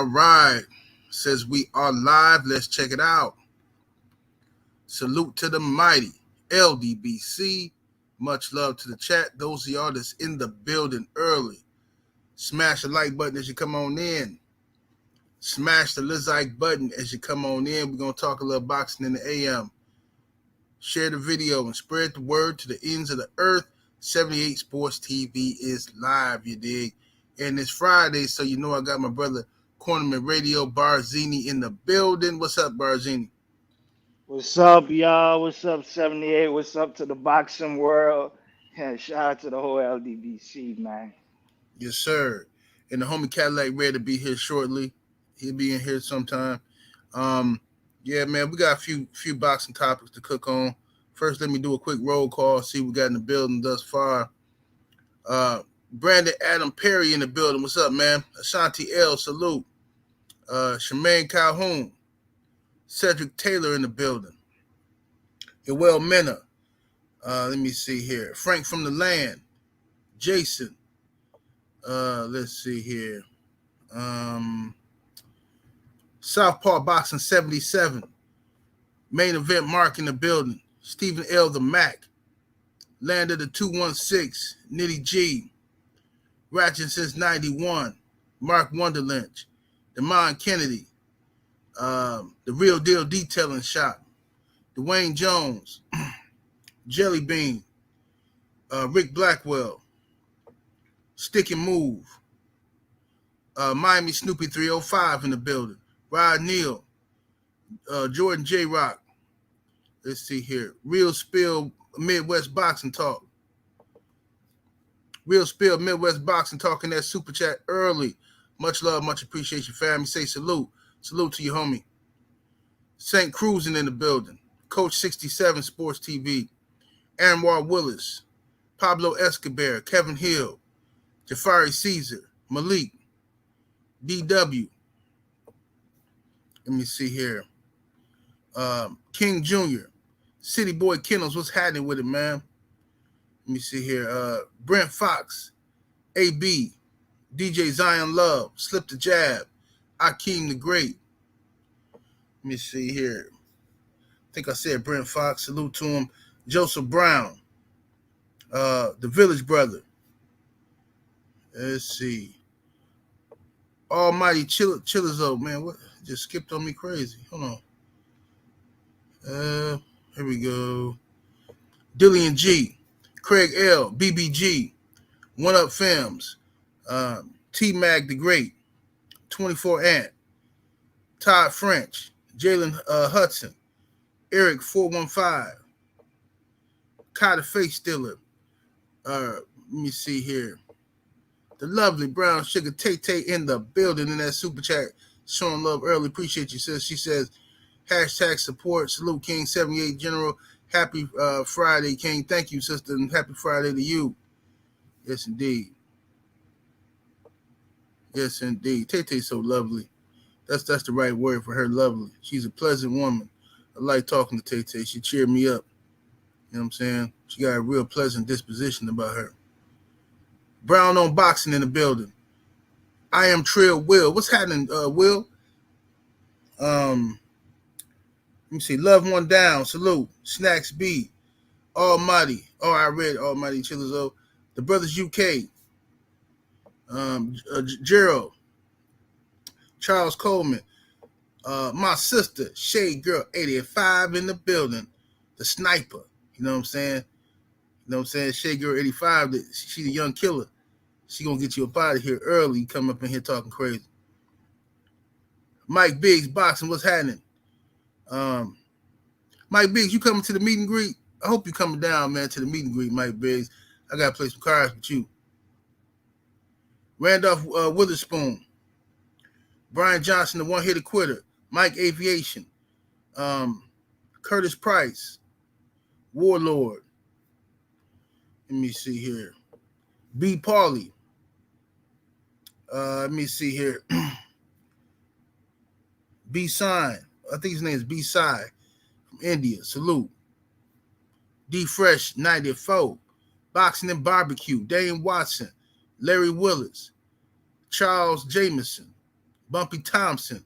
All right. Says we are live. Let's check it out. Salute to the mighty LDBC. Much love to the chat. Those of y'all that's in the building early. Smash the like button as you come on in. Smash the like button as you come on in. We're going to talk a little boxing in the AM. Share the video and spread the word to the ends of the earth. 78 Sports TV is live, you dig? And it's Friday, so you know I got my brother Cornerman Radio Barzini in the building. What's up, Barzini? What's up, y'all? What's up, 78? What's up to the boxing world? Yeah, shout out to the whole LDBC, man. Yes, sir. And the homie Cadillac ready to be here shortly. He'll be in here sometime. Yeah, man, we got a few boxing topics to cook on. First, let me do a quick roll call, see what we got in the building thus far. Brandon Adam Perry in the building. What's up, man? Ashanti L, salute. Shemaine Calhoun. Cedric Taylor in the building. Yoel Mena. Let me see here. Frank from the land. Jason. Let's see here. Southpaw Boxing 77. Main event Mark in the building. Stephen L. the Mac. Land of the 216. Nitty G. Ratchet since 91. Mark Wonderlynch. Demond Kennedy. The Real Deal Detailing Shop. Dwayne Jones. Jelly Bean. Rick Blackwell. Stick and Move. Miami Snoopy 305 in the building. Rod Neal. Jordan J. Rock. Let's see here. Real Spill Midwest Boxing Talk. Real Spill Midwest Boxing Talk in that super chat early. Much love, much appreciation, family. Say salute. Salute to you, homie. St. Cruising in the building. Coach 67 Sports TV. Anwar Willis. Pablo Escobar. Kevin Hill. Jafari Caesar. Malik. DW. Let me see here. King Jr. City Boy Kennels. What's happening with it, man? Let me see here. Brent Fox. AB. DJ Zion Love. Slip the Jab. Akeem the Great. Let me see here. I think I said Brent Fox. Salute to him. Joseph Brown. The Village Brother. Let's see. Almighty Chillizo, man. What just skipped on me crazy. Hold on. Here we go. Dillian G. Craig L. BBG. One Up Films. T-Mag the Great. 24 Ant. Todd French. Jalen Hudson. Eric 415. Carter Face Stiller. Let me see here. The lovely Brown Sugar Tay in the building in that super chat. Showing love early. Appreciate you, sis. She says, hashtag support. Salute King 78 General. Happy Friday, King. Thank you, sister, and happy Friday to you. Yes, indeed. Yes, indeed. Tay-Tay's so lovely. That's the right word for her, lovely. She's a pleasant woman. I like talking to Tay-Tay. She cheered me up. You know what I'm saying? She got a real pleasant disposition about her. Brown on Boxing in the building. I am Trill Will. What's happening, Will? Let me see. Love One Down. Salute. Snacks B. Almighty. Oh, I read Almighty Chillizo. The Brothers UK. Gerald. Charles Coleman. My sister, Shade Girl 85 in the building. The sniper. You know what I'm saying? You know what I'm saying? Shade Girl 85, she the young killer. She gonna get you up out of here early. You come up in here talking crazy. Mike Biggs Boxing, what's happening? Mike Biggs, you coming to the meet and greet? I hope you coming down, man, to the meet and greet, Mike Biggs. I gotta play some cards with you. Randolph Witherspoon. Brian Johnson, the one-hitter quitter. Mike Aviation. Curtis Price. Warlord. Let me see here. B. Pauly. Let me see here. B. Sign. I think his name is B. Sai from India. Salute. D. Fresh 94. Boxing and Barbecue. Dane Watson. Larry Willis. Charles Jameson. Bumpy Thompson,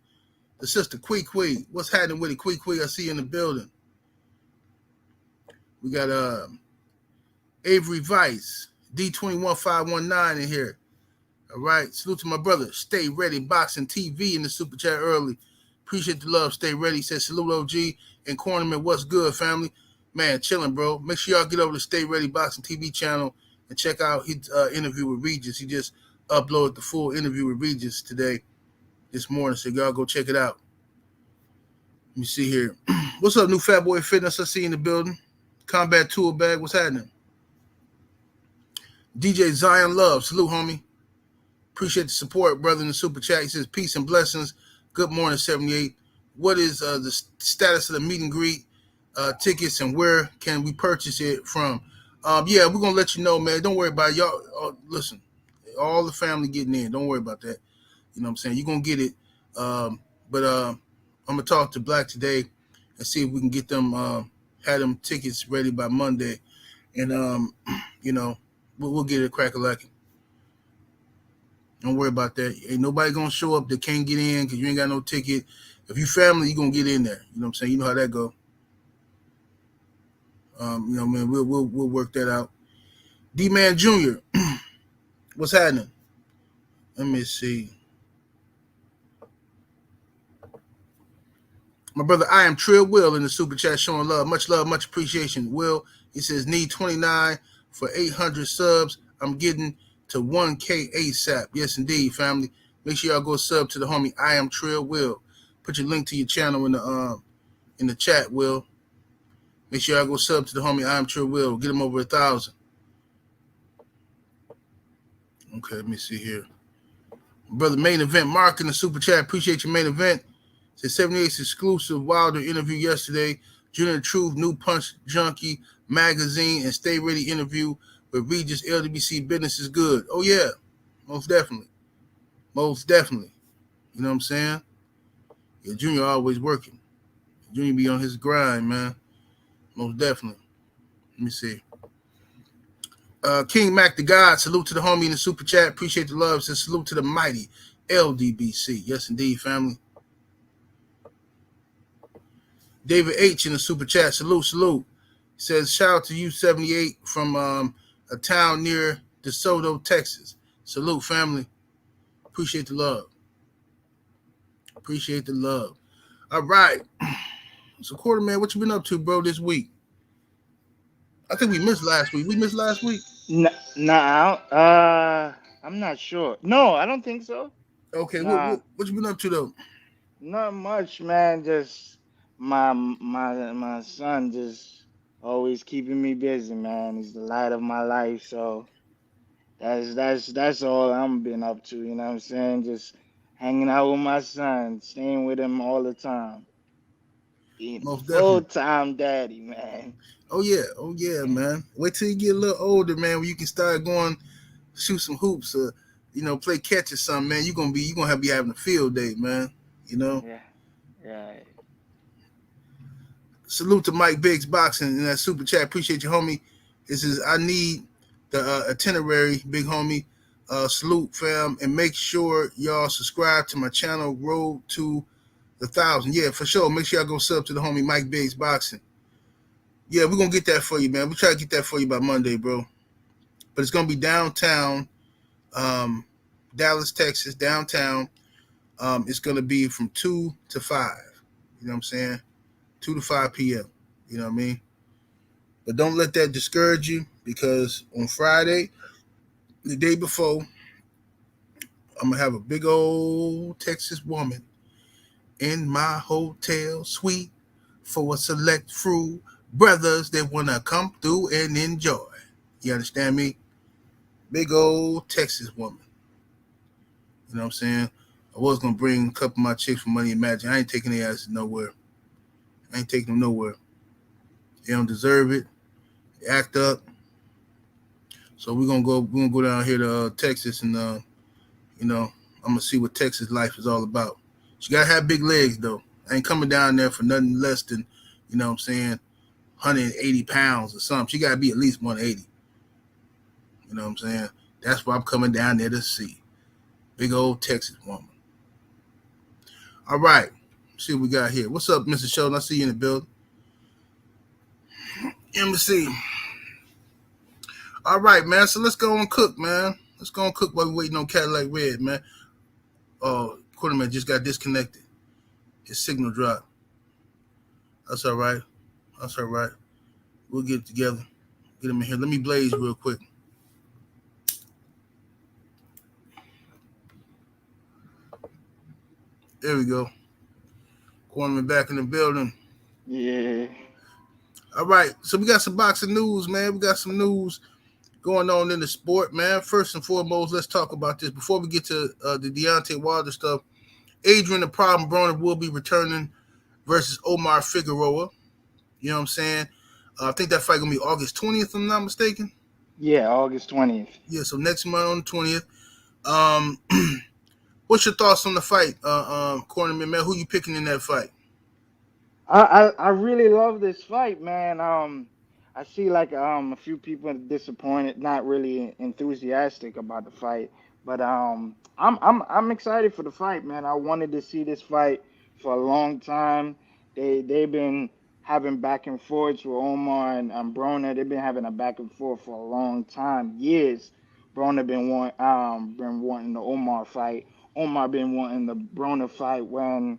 the sister Quee. What's happening with it, Quee? I see you in the building. We got Avery Vice, D21519 in here. All right. Salute to my brother. Stay Ready Boxing TV in the super chat early. Appreciate the love. Stay ready. Says salute OG and Cornerman. What's good, family? Man, chilling, bro. Make sure y'all get over to Stay Ready Boxing TV channel and check out his interview with Regis. He just uploaded the full interview with Regis this morning. So y'all go check it out. Let me see here. What's up, new Fat Boy Fitness? I see you in the building. Combat Tool Bag. What's happening? DJ Zion Love. Salute, homie. Appreciate the support, brother, in the super chat. He says, peace and blessings. Good morning, 78. What is the status of the meet and greet tickets and where can we purchase it from? Yeah, we're going to let you know, man. Don't worry about it. Y'all, listen, all the family getting in. Don't worry about that. You know what I'm saying? You're going to get it. But I'm going to talk to Black today and see if we can get them, have them tickets ready by Monday. And, you know, we'll get it crack-a-lacking. Don't worry about that. Ain't nobody going to show up that can't get in because you ain't got no ticket. If you family, you're going to get in there. You know what I'm saying? You know how that go. You know, man, we'll work that out. D-Man Jr., what's happening? Let me see. My brother, I am Trill Will in the super chat showing love, much appreciation. Will, he says, need 29 for 800 subs. I'm getting to 1K ASAP. Yes, indeed, family. Make sure y'all go sub to the homie I am Trill Will. Put your link to your channel in the chat, Will. Make sure y'all go sub to the homie I am Trill Will. Get him over 1,000. Okay, let me see here. Brother, main event Mark in the super chat. Appreciate your main event. Says 78's exclusive Wilder interview yesterday. Junior Truth, New Punch Junkie magazine, and Stay Ready interview with Regis LWC Business is good. Oh, yeah. Most definitely. You know what I'm saying? Yeah, Junior always working. Junior be on his grind, man. Most definitely. Let me see. King Mac the God, salute to the homie in the super chat. Appreciate the love. Says salute to the mighty LDBC. Yes, indeed, family. David H in the super chat. Salute. Says shout out to you 78 from a town near DeSoto, Texas. Salute, family. Appreciate the love. All right. So, Quarterman, what you been up to, bro, this week? I think we missed last week. Nah, I'm not sure. No, I don't think so. Okay, Nah, what you been up to, though? not much, man. Just my son just always keeping me busy, man. He's the light of my life, so that's all I'm been up to. You know what I'm saying? Just hanging out with my son, staying with him all the time, being a Most definitely. full-time daddy, man. Oh yeah, man. Wait till you get a little older, man, where you can start going shoot some hoops or, you know, play catch or something, man. You're gonna be having a field day, man. You know? Yeah. Salute to Mike Biggs Boxing in that super chat. Appreciate you, homie. It says I need the itinerary, big homie. Salute, fam, and make sure y'all subscribe to my channel, Road to 1,000. Yeah, for sure. Make sure y'all go sub to the homie Mike Biggs Boxing. Yeah, we're gonna get that for you, man. We'll try to get that for you by Monday, bro. But it's gonna be downtown, Dallas, Texas, downtown. It's gonna be from 2 to 5. You know what I'm saying? 2 to 5 p.m. You know what I mean? But don't let that discourage you, because on Friday, the day before, I'm gonna have a big old Texas woman in my hotel suite for a select few brothers that wanna come through and enjoy. You understand me? Big old Texas woman. You know what I'm saying? I was gonna bring a couple of my chicks from Money and Magic. I ain't taking their asses nowhere. I ain't taking them nowhere. They don't deserve it. They act up. So we're gonna go down here to Texas, and you know, I'm gonna see what Texas life is all about. She gotta have big legs though. I ain't coming down there for nothing less than, you know what I'm saying, 180 pounds or something. She gotta be at least 180. You know what I'm saying? That's what I'm coming down there to see. Big old Texas woman. All right. See what we got here. What's up, Mr. Sheldon? I see you in the building. Let me see. All right, man. So let's go and cook, man. Let's go and cook while we're waiting on Cadillac Red, man. Quarterman just got disconnected. His signal dropped. That's all right. That's all right. We'll get it together. Get him in here. Let me blaze real quick. There we go. Quarterman back in the building. Yeah. All right. So we got some boxing news, man. We got some news going on in the sport, man. First and foremost, let's talk about this. Before we get to the Deontay Wilder stuff, Adrian the Problem Broner will be returning versus Omar Figueroa. You know what I'm saying? I think that fight going to be August 20th, if I'm not mistaken. Yeah, August 20th. Yeah, so next month on the 20th. What's your thoughts on the fight, Cornerman, man? Who you picking in that fight? I really love this fight, man. I see like a few people disappointed, not really enthusiastic about the fight, but I'm excited for the fight, man. I wanted to see this fight for a long time. They've been having back and forths with Omar and Broner. They've been having a back and forth for a long time, years. Broner been wanting the Omar fight. Omar been wanting the Broner fight when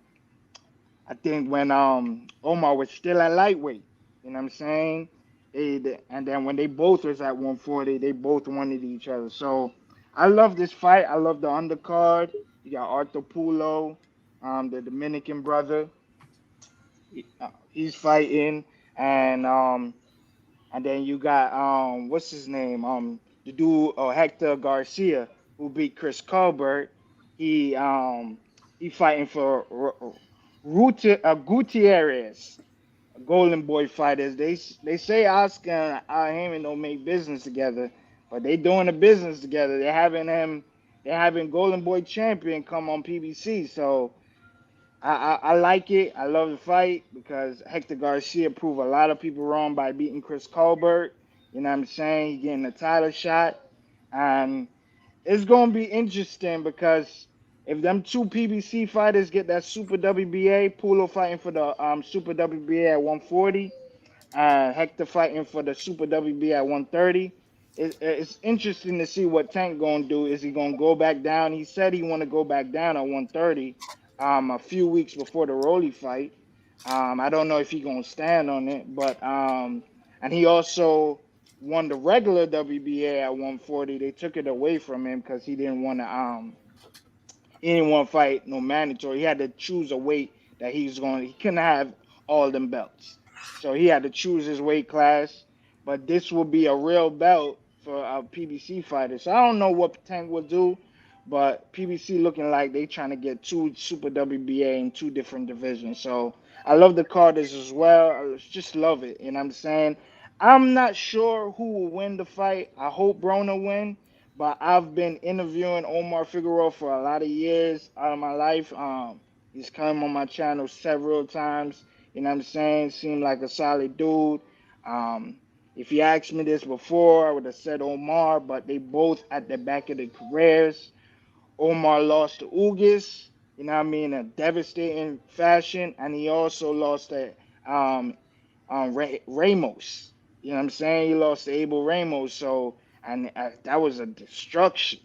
Omar was still at lightweight. You know what I'm saying? And then when they both was at 140, they both wanted each other. So I love this fight. I love the undercard. You got Arthur Pulo, the Dominican brother. He's fighting, and then you got what's his name? The dude Hector Garcia who beat Chris Colbert. He um he fighting for Gutierrez, Golden Boy fighters. They say Oscar and Al Heyman don't make business together, but they doing a business together. They're having Golden Boy champion come on PBC. So I like it. I love the fight because Hector Garcia proved a lot of people wrong by beating Chris Colbert. You know what I'm saying? He getting a title shot. And it's going to be interesting because if them two PBC fighters get that Super WBA, Pulo fighting for the Super WBA at 140, Hector fighting for the Super WBA at 130. It's interesting to see what Tank gonna do. Is he gonna go back down? He said he want to go back down at 130, a few weeks before the Rolly fight. I don't know if he gonna stand on it, but and he also won the regular WBA at 140. They took it away from him because he didn't want to fight no mandatory. He had to choose a weight that he couldn't have all them belts. So he had to choose his weight class. But this will be a real belt for a PBC fighter. So I don't know what Tank will do, but PBC looking like they trying to get two Super WBA in two different divisions. So I love the Carters as well. I just love it. And I'm saying I'm not sure who will win the fight. I hope Broner win, but I've been interviewing Omar Figueroa for a lot of years out of my life. He's come on my channel several times. You know what I'm saying? Seemed like a solid dude. If you asked me this before, I would have said Omar, but they both at the back of their careers. Omar lost to Ugas, you know what I mean, in a devastating fashion, and he also lost to Ramos. You know what I'm saying? He lost to Abel Ramos, so and that was a destruction.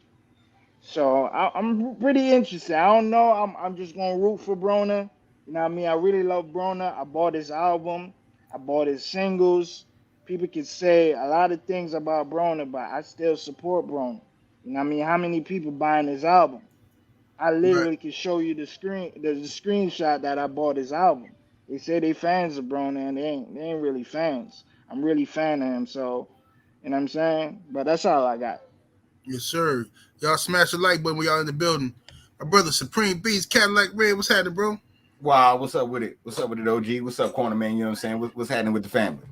So I'm pretty interested. I don't know. I'm just gonna root for Broner. You know what I mean? I really love Broner. I bought his album. I bought his singles. People can say a lot of things about Broner, but I still support Broner. You know what I mean? How many people buying his album? I Right. literally can show you the screenshot that I bought his album. They say they fans of Broner and they ain't really fans. I'm really fan of him, so you know what I'm saying? But that's all I got. Yes, sir. Y'all smash the like button when y'all in the building. My brother Supreme Beast, Cadillac Red, what's happening, bro? Wow, what's up with it? What's up with it, OG? What's up, Corner Man? You know what I'm saying? What's happening with the family?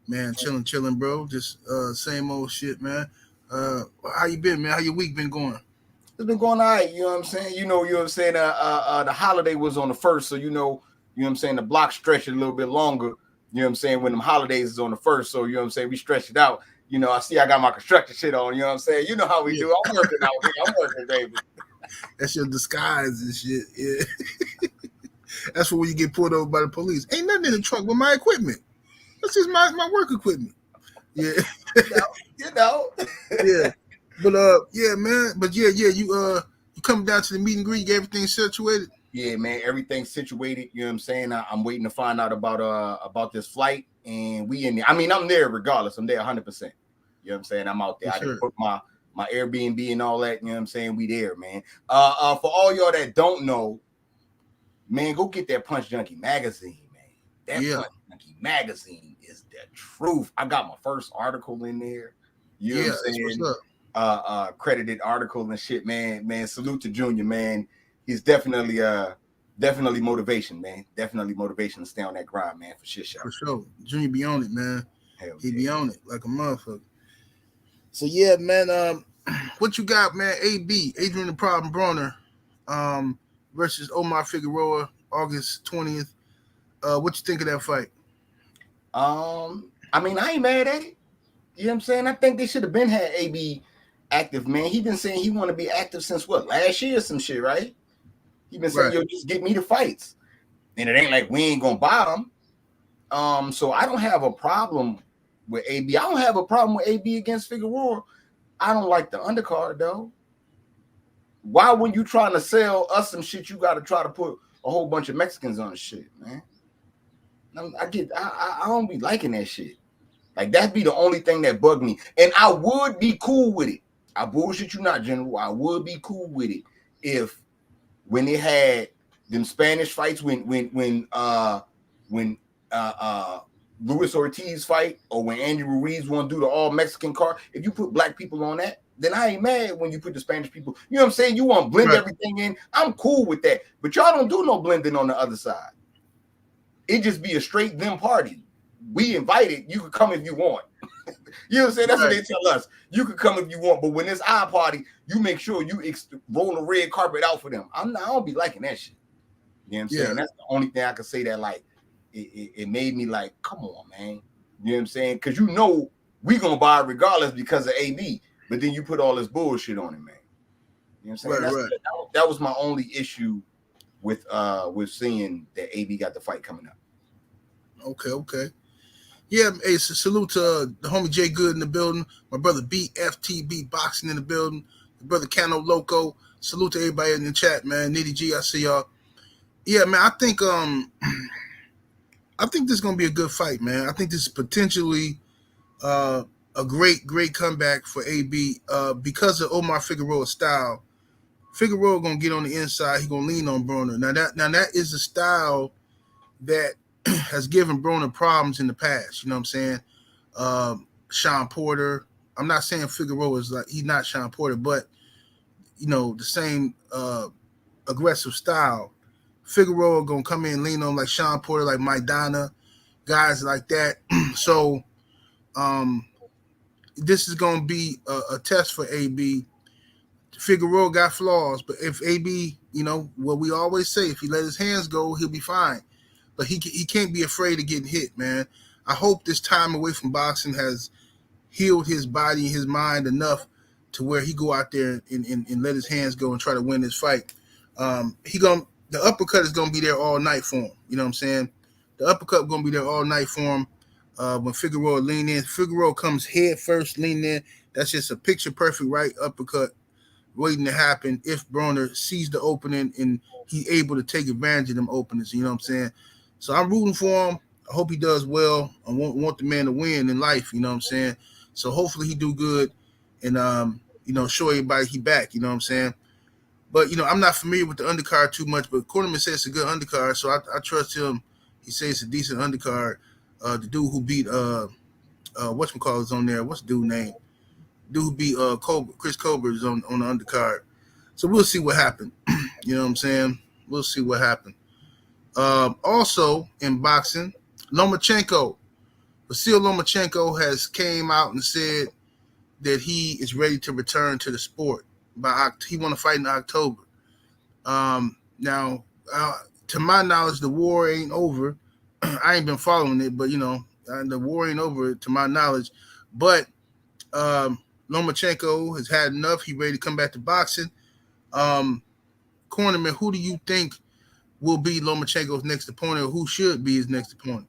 Man, chilling, bro. Just same old shit, man. How you been, man? How your week been going? It's been going all right. You know what I'm saying? You know what I'm saying? The holiday was on the first, so you know what I'm saying? The block stretched a little bit longer. You know what I'm saying? When them holidays is on the first, so you know what I'm saying? We stretched it out. You know, I see I got my construction shit on. You know what I'm saying? You know how we do. I'm working out here. I'm working, baby. That's your disguise and shit. Yeah. That's for when you get pulled over by the police. Ain't nothing in the trunk but my equipment. That's just my work equipment. Yeah. you know. Yeah. But yeah, man. But yeah, you coming down to the meet and greet, you get everything situated? Yeah, man, everything's situated. You know what I'm saying? I'm waiting to find out about this flight, and we in there. I mean, I'm there regardless. I'm there 100%. You know what I'm saying? I'm out there. For I sure. didn't book my Airbnb and all that. You know what I'm saying? We there, man. For all y'all that don't know, man, go get that Punch Junkie magazine, man. That Punch Junkie magazine is the truth. I got my first article in there. You know what I'm saying? What's up? Credited article and shit, man. Man, salute to Junior, man. He's definitely motivation, man. Definitely motivation to stay on that grind, man, for shit show. For sure. Junior be on it, man. Hell He yeah. be on it like a motherfucker. So yeah, man. What you got, man? AB, Adrian the Problem Broner, versus Omar Figueroa, August 20th. What you think of that fight? I mean, I ain't mad at it. You know what I'm saying? I think they should have been had AB active, man. He been saying he want to be active since what, last year or some shit, right? He been saying, yo, just get me the fights. And it ain't like we ain't gonna buy them. So I don't have a problem with AB. I don't have a problem with AB against Figueroa. I don't like the undercard though. Why when you trying to sell us some shit, you gotta try to put a whole bunch of Mexicans on the shit, man? I don't be liking that shit. Like that'd be the only thing that bugged me. And I would be cool with it. I bullshit you not, General. I would be cool with it if when they had them Spanish fights, when Luis Ortiz fight, or when Andy Ruiz want to do the all Mexican card, if you put black people on that, then I ain't mad when you put the Spanish people. You know what I'm saying? You want to blend everything in. I'm cool with that. But y'all don't do no blending on the other side. It just be a straight them party. We invited. You could come if you want. You know what I'm saying? That's what they tell us. You could come if you want, but when it's our party, you make sure you roll the red carpet out for them. I don't be liking that shit. You know what I'm saying? That's the only thing I can say that like it made me like, come on, man. You know what I'm saying? Because you know we gonna buy it regardless because of AB, but then you put all this bullshit on it, man. You know what I'm saying? That was my only issue with seeing that AB got the fight coming up. Okay. Yeah, hey, so salute to the homie Jay Good in the building. My brother BFTB Boxing in the building. My brother Cano Loco. Salute to everybody in the chat, man. Nitty G, I see y'all. Yeah, man, I think this is gonna be a good fight, man. I think this is potentially a great comeback for AB because of Omar Figueroa's style. Figueroa gonna get on the inside. He gonna lean on Broner. Now that is a style that has given Broner problems in the past. You know what I'm saying? Sean Porter. I'm not saying Figueroa is like he's not Sean Porter, but you know the same aggressive style. Figueroa gonna come in and lean on like Sean Porter, like Mike Donna, guys like that. So this is gonna be a test for AB. Figueroa got flaws, but if AB, you know what we always say, if he let his hands go, he'll be fine. But he can't be afraid of getting hit, man. I hope this time away from boxing has healed his body and his mind enough to where he go out there and let his hands go and try to win this fight. The uppercut is gonna be there all night for him. You know what I'm saying? The uppercut gonna be there all night for him. When Figueroa lean in, Figueroa comes head first, lean in. That's just a picture perfect right uppercut waiting to happen if Broner sees the opening and he's able to take advantage of them openings. You know what I'm saying? So I'm rooting for him. I hope he does well. I want the man to win in life. You know what I'm saying? So hopefully he do good and show everybody he back. You know what I'm saying? But I'm not familiar with the undercard too much. But Cornerman says it's a good undercard, so I trust him. He says it's a decent undercard. The dude who beat whatchamacallit's on there. What's the dude's name? Dude who beat Chris Colbert is on the undercard. So we'll see what happened. You know what I'm saying? We'll see what happened. Also in boxing, Lomachenko. Vasil Lomachenko has came out and said that he is ready to return to the sport. He want to fight in October. Now, to my knowledge, the war ain't over. I ain't been following it, but the war ain't over to my knowledge. But Lomachenko has had enough. He ready to come back to boxing. Cornerman, who do you think will be Lomachenko's next opponent, or who should be his next opponent?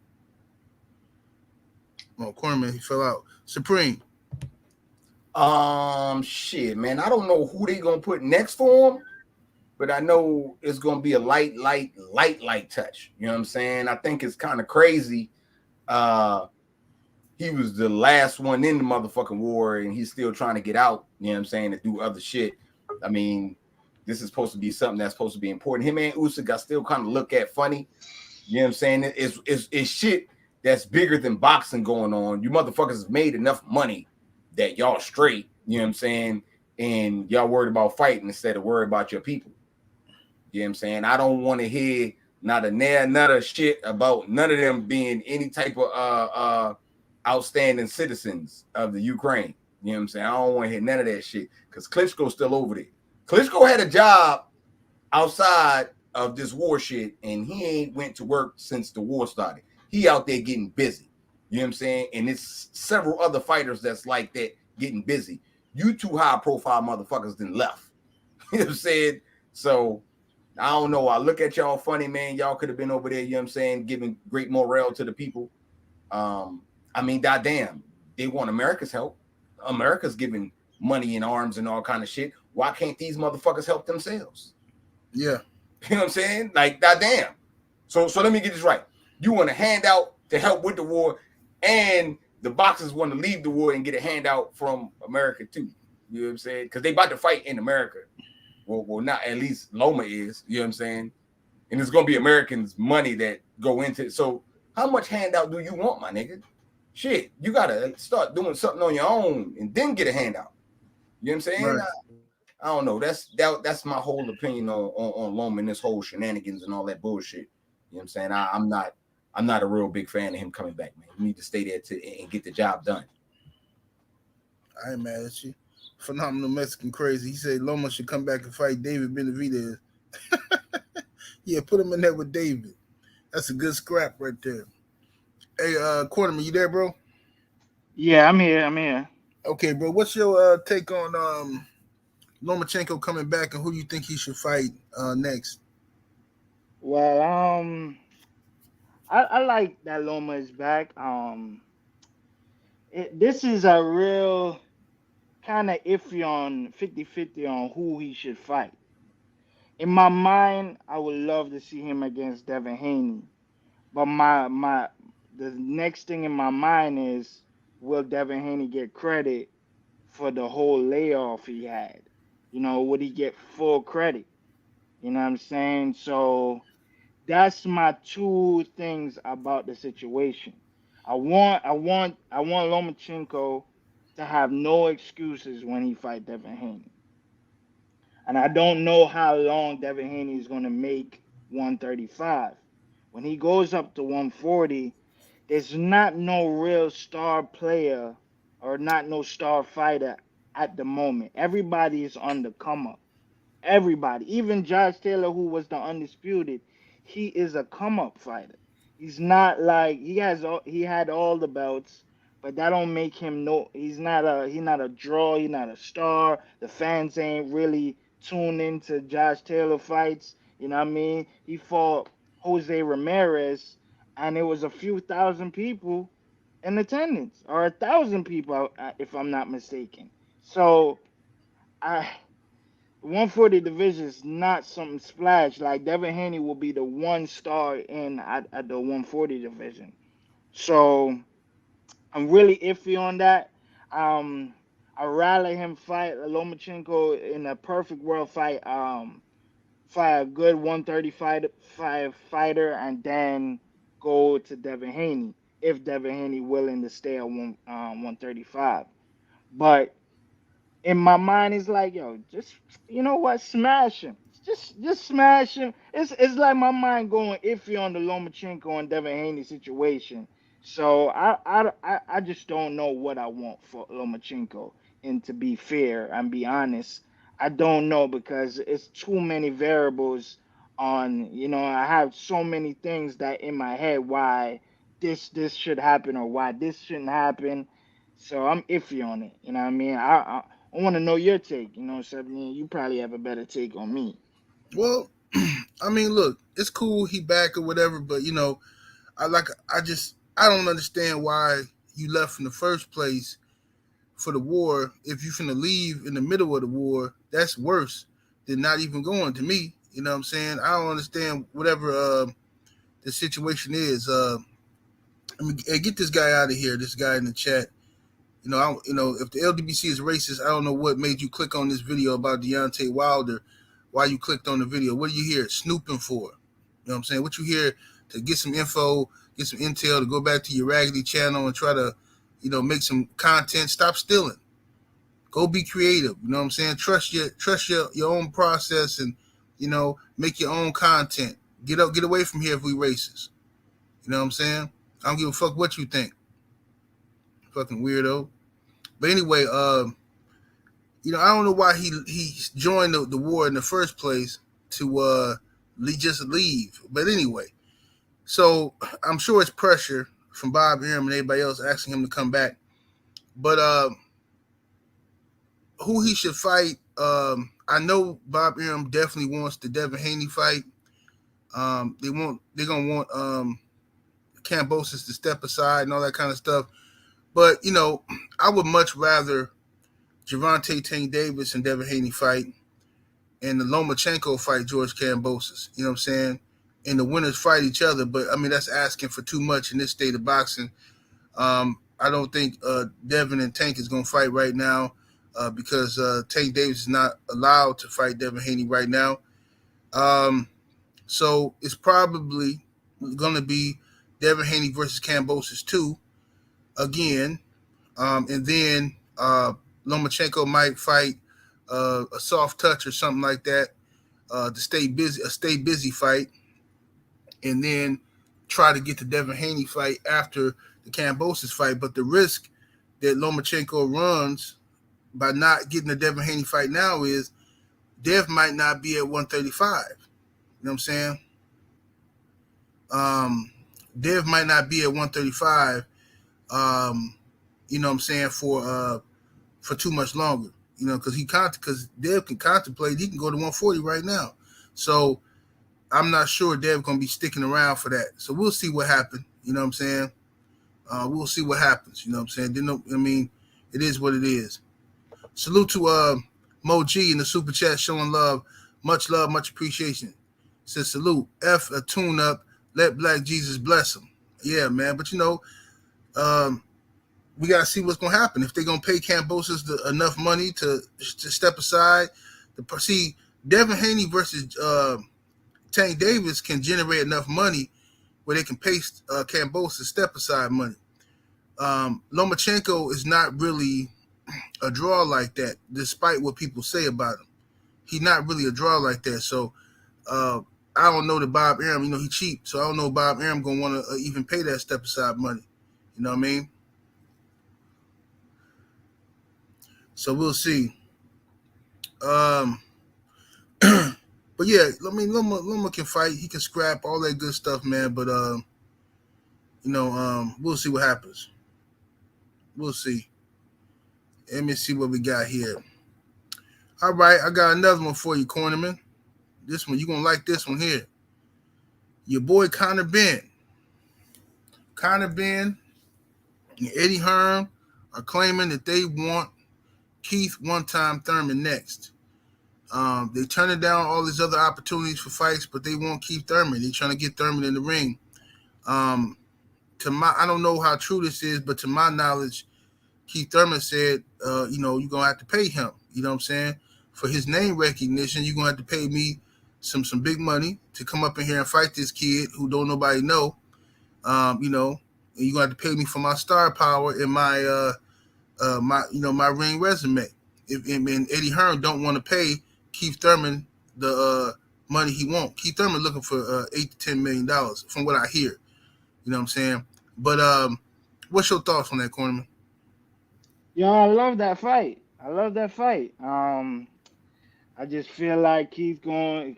Oh, Cornerman, he fell out. Supreme. Shit, man. I don't know who they gonna put next for him, but I know it's gonna be a light touch. You know what I'm saying? I think it's kind of crazy. He was the last one in the motherfucking war, and he's still trying to get out. You know what I'm saying? To do other shit. I mean, this is supposed to be something that's supposed to be important. Him and Usyk, I still kind of look at funny. You know what I'm saying? It's shit that's bigger than boxing going on. You motherfuckers have made enough money that y'all straight. You know what I'm saying? And y'all worried about fighting instead of worried about your people. You know what I'm saying? I don't want to hear not a shit about none of them being any type of outstanding citizens of the Ukraine. You know what I'm saying? I don't want to hear none of that shit because Klitschko's still over there. Klitschko had a job outside of this war shit, and he ain't went to work since the war started. He out there getting busy. You know what I'm saying? And it's several other fighters that's like that getting busy. You two high-profile motherfuckers then left. You know what I'm saying? So I don't know. I look at y'all funny, man. Y'all could have been over there, you know what I'm saying, giving great morale to the people. I mean, goddamn, they want America's help. America's giving money and arms and all kind of shit. Why can't these motherfuckers help themselves? Yeah. You know what I'm saying? Like, goddamn. So let me get this right. You want a handout to help with the war, and the boxers want to leave the war and get a handout from America too. You know what I'm saying? Because they about to fight in America. Well, not at least Loma is. You know what I'm saying? And it's going to be Americans' money that go into it. So how much handout do you want, my nigga? Shit, you got to start doing something on your own and then get a handout. You know what I'm saying? Right. I don't know. That's my whole opinion on Loma and this whole shenanigans and all that bullshit. You know what I'm saying? I'm not a real big fan of him coming back, man. You need to stay there and get the job done. I ain't mad at you. Phenomenal Mexican crazy. He said Loma should come back and fight David Benavidez. Yeah, put him in there with David. That's a good scrap right there. Hey, Quarterman, you there, bro? Yeah, I'm here. Okay, bro. What's your take on Lomachenko coming back, and who do you think he should fight next? Well, I like that Loma is back. This is a real kind of iffy on 50-50 on who he should fight. In my mind, I would love to see him against Devin Haney. But the next thing in my mind is, will Devin Haney get credit for the whole layoff he had? You know, would he get full credit? You know what I'm saying? So that's my two things about the situation. I want Lomachenko to have no excuses when he fight Devin Haney. And I don't know how long Devin Haney is going to make 135. When he goes up to 140, there's not no real star player or not no star fighter at the moment. Everybody is on the come up. Everybody, even Josh Taylor, who was the undisputed, he is a come up fighter. He's not like he had all the belts, but that don't make him no. He's not a draw. He's not a star. The fans ain't really tuned into Josh Taylor fights. You know what I mean? He fought Jose Ramirez, and it was a few thousand people in attendance, or 1,000 people, if I'm not mistaken. So I 140 division is not something splash. Like Devin Haney will be the one star at the 140 division. So I'm really iffy on that. Um, I rather him fight Lomachenko in a perfect world fight a good 135 fighter, and then go to Devin Haney if Devin Haney willing to stay at 135. But in my mind, it's like, yo, just you know what, smash him. Just smash him. It's like my mind going iffy on the Lomachenko and Devin Haney situation. So I just don't know what I want for Lomachenko. And to be fair and be honest, I don't know because it's too many variables on. I have so many things that in my head why this should happen or why this shouldn't happen. So I'm iffy on it. You know what I mean? I want to know your take. You probably have a better take on me. Well, I mean, look, it's cool he back or whatever, but I don't understand why you left in the first place for the war. If you finna leave in the middle of the war, that's worse than not even going. To me, you know what I'm saying? I don't understand whatever the situation is. I mean, hey, get this guy out of here. This guy in the chat. If the LDBC is racist, I don't know what made you click on this video about Deontay Wilder. Why you clicked on the video? What are you here snooping for? You know what I'm saying? What you here to get some info, get some intel, to go back to your raggedy channel and try to, make some content? Stop stealing. Go be creative. You know what I'm saying? Trust your own process and, make your own content. Get away from here if we racist. You know what I'm saying? I don't give a fuck what you think. Fucking weirdo. But anyway, I don't know why he joined the war in the first place to just leave. But anyway, so I'm sure it's pressure from Bob Arum and everybody else asking him to come back. But who he should fight? I know Bob Arum definitely wants the Devin Haney fight. They're gonna want Kambosos to step aside and all that kind of stuff. But I would much rather Gervonta Tank Davis and Devin Haney fight, and the Lomachenko fight George Kambosos. You know what I'm saying? And the winners fight each other. But I mean, that's asking for too much in this state of boxing. I don't think Devin and Tank is gonna fight right now because Tank Davis is not allowed to fight Devin Haney right now. So it's probably gonna be Devin Haney versus Kambosos 2 again, and then Lomachenko might fight a soft touch or something like that to stay busy fight, and then try to get the Devin Haney fight after the Kambosos fight. But the risk that Lomachenko runs by not getting the Devin Haney fight now is Dev might not be at 135. You know what I'm saying? Dev might not be at 135. You know what I'm saying, for too much longer. Because Dev can contemplate, he can go to 140 right now. So I'm not sure Dev gonna be sticking around for that. So we'll see what happens. You know what I'm saying? We'll see what happens. You know what I'm saying? It is what it is. Salute to Mo G in the super chat, showing love, much appreciation. Says salute. F a tune up. Let Black Jesus bless him. Yeah, man. But we gotta see what's gonna happen. If they're gonna pay Kambosos enough money to step aside. See, Devin Haney versus Tank Davis can generate enough money where they can pay Kambosos step aside money. Lomachenko is not really a draw like that, despite what people say about him. He's not really a draw like that. So I don't know that Bob Arum, he cheap. So I don't know Bob Arum gonna want to even pay that step aside money. You know what I mean? So we'll see. But yeah, I mean, Loma can fight. He can scrap, all that good stuff, man. But we'll see what happens. We'll see. Let me see what we got here. All right, I got another one for you, Cornerman. This one, you're gonna like this one here. Your boy Conor Benn. Conor Benn and Eddie Hearn are claiming that they want Keith one-time Thurman next. They turning down all these other opportunities for fights, but they want Keith Thurman. They're trying to get Thurman in the ring. I don't know how true this is, but to my knowledge, Keith Thurman said, you're gonna have to pay him. You know what I'm saying? For his name recognition, you're gonna have to pay me some big money to come up in here and fight this kid who don't nobody know. And you're gonna have to pay me for my star power and my my ring resume. And Eddie Hearn don't want to pay Keith Thurman the money he wants. Keith Thurman looking for $8 to $10 million, from what I hear. You know what I'm saying? But what's your thoughts on that, Cornerman? Yo, I love that fight. I just feel like Keith's gonna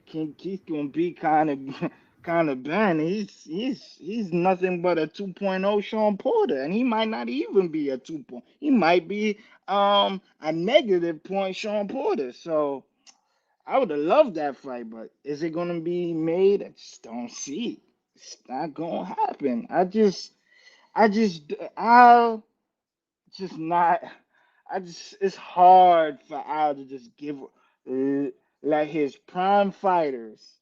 be kind of Benn. He's nothing but a 2.0 Sean Porter, and he might not even be a 2 point. He might be a negative point Sean Porter. So I would have loved that fight, but is it gonna be made? I just don't see it. It's not gonna happen. I'll just not. It's hard for Al to just let his prime fighters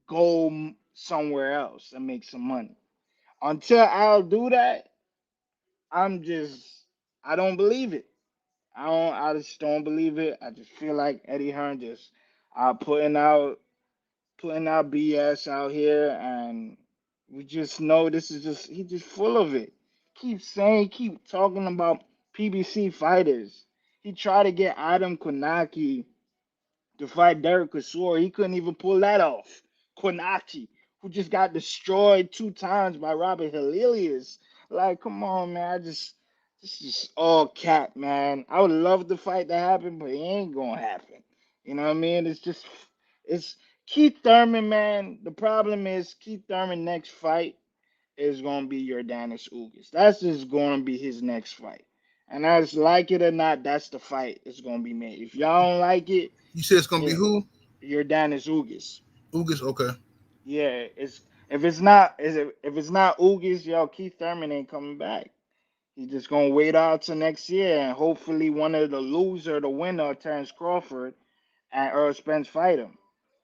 go somewhere else and make some money. Until I'll do that, I'm just I don't believe it. I just don't believe it. I just feel like Eddie Hearn just putting out BS out here, and we just know this is just he just full of it. Keep talking about PBC fighters. He tried to get Adam Konaki to fight Derek Chisora. He couldn't even pull that off. Konaki, who just got destroyed 2 times by Robert Hilelius. Like, come on, man. This is all cap, man. I would love the fight to happen, but it ain't gonna happen. You know what I mean? It's Keith Thurman, man. The problem is Keith Thurman next fight is gonna be Yordanis Ugas. That's just gonna be his next fight. And as like it or not, that's the fight it's gonna be made. If y'all don't like it, You said it's gonna be yeah, who? Yordanis Ugas. Ugas. Okay. Yeah, it's if it's not Ugas, yo, Keith Thurman ain't coming back. He's just gonna wait out till next year, and hopefully one of the winner, Terence Crawford and Earl Spence fight him.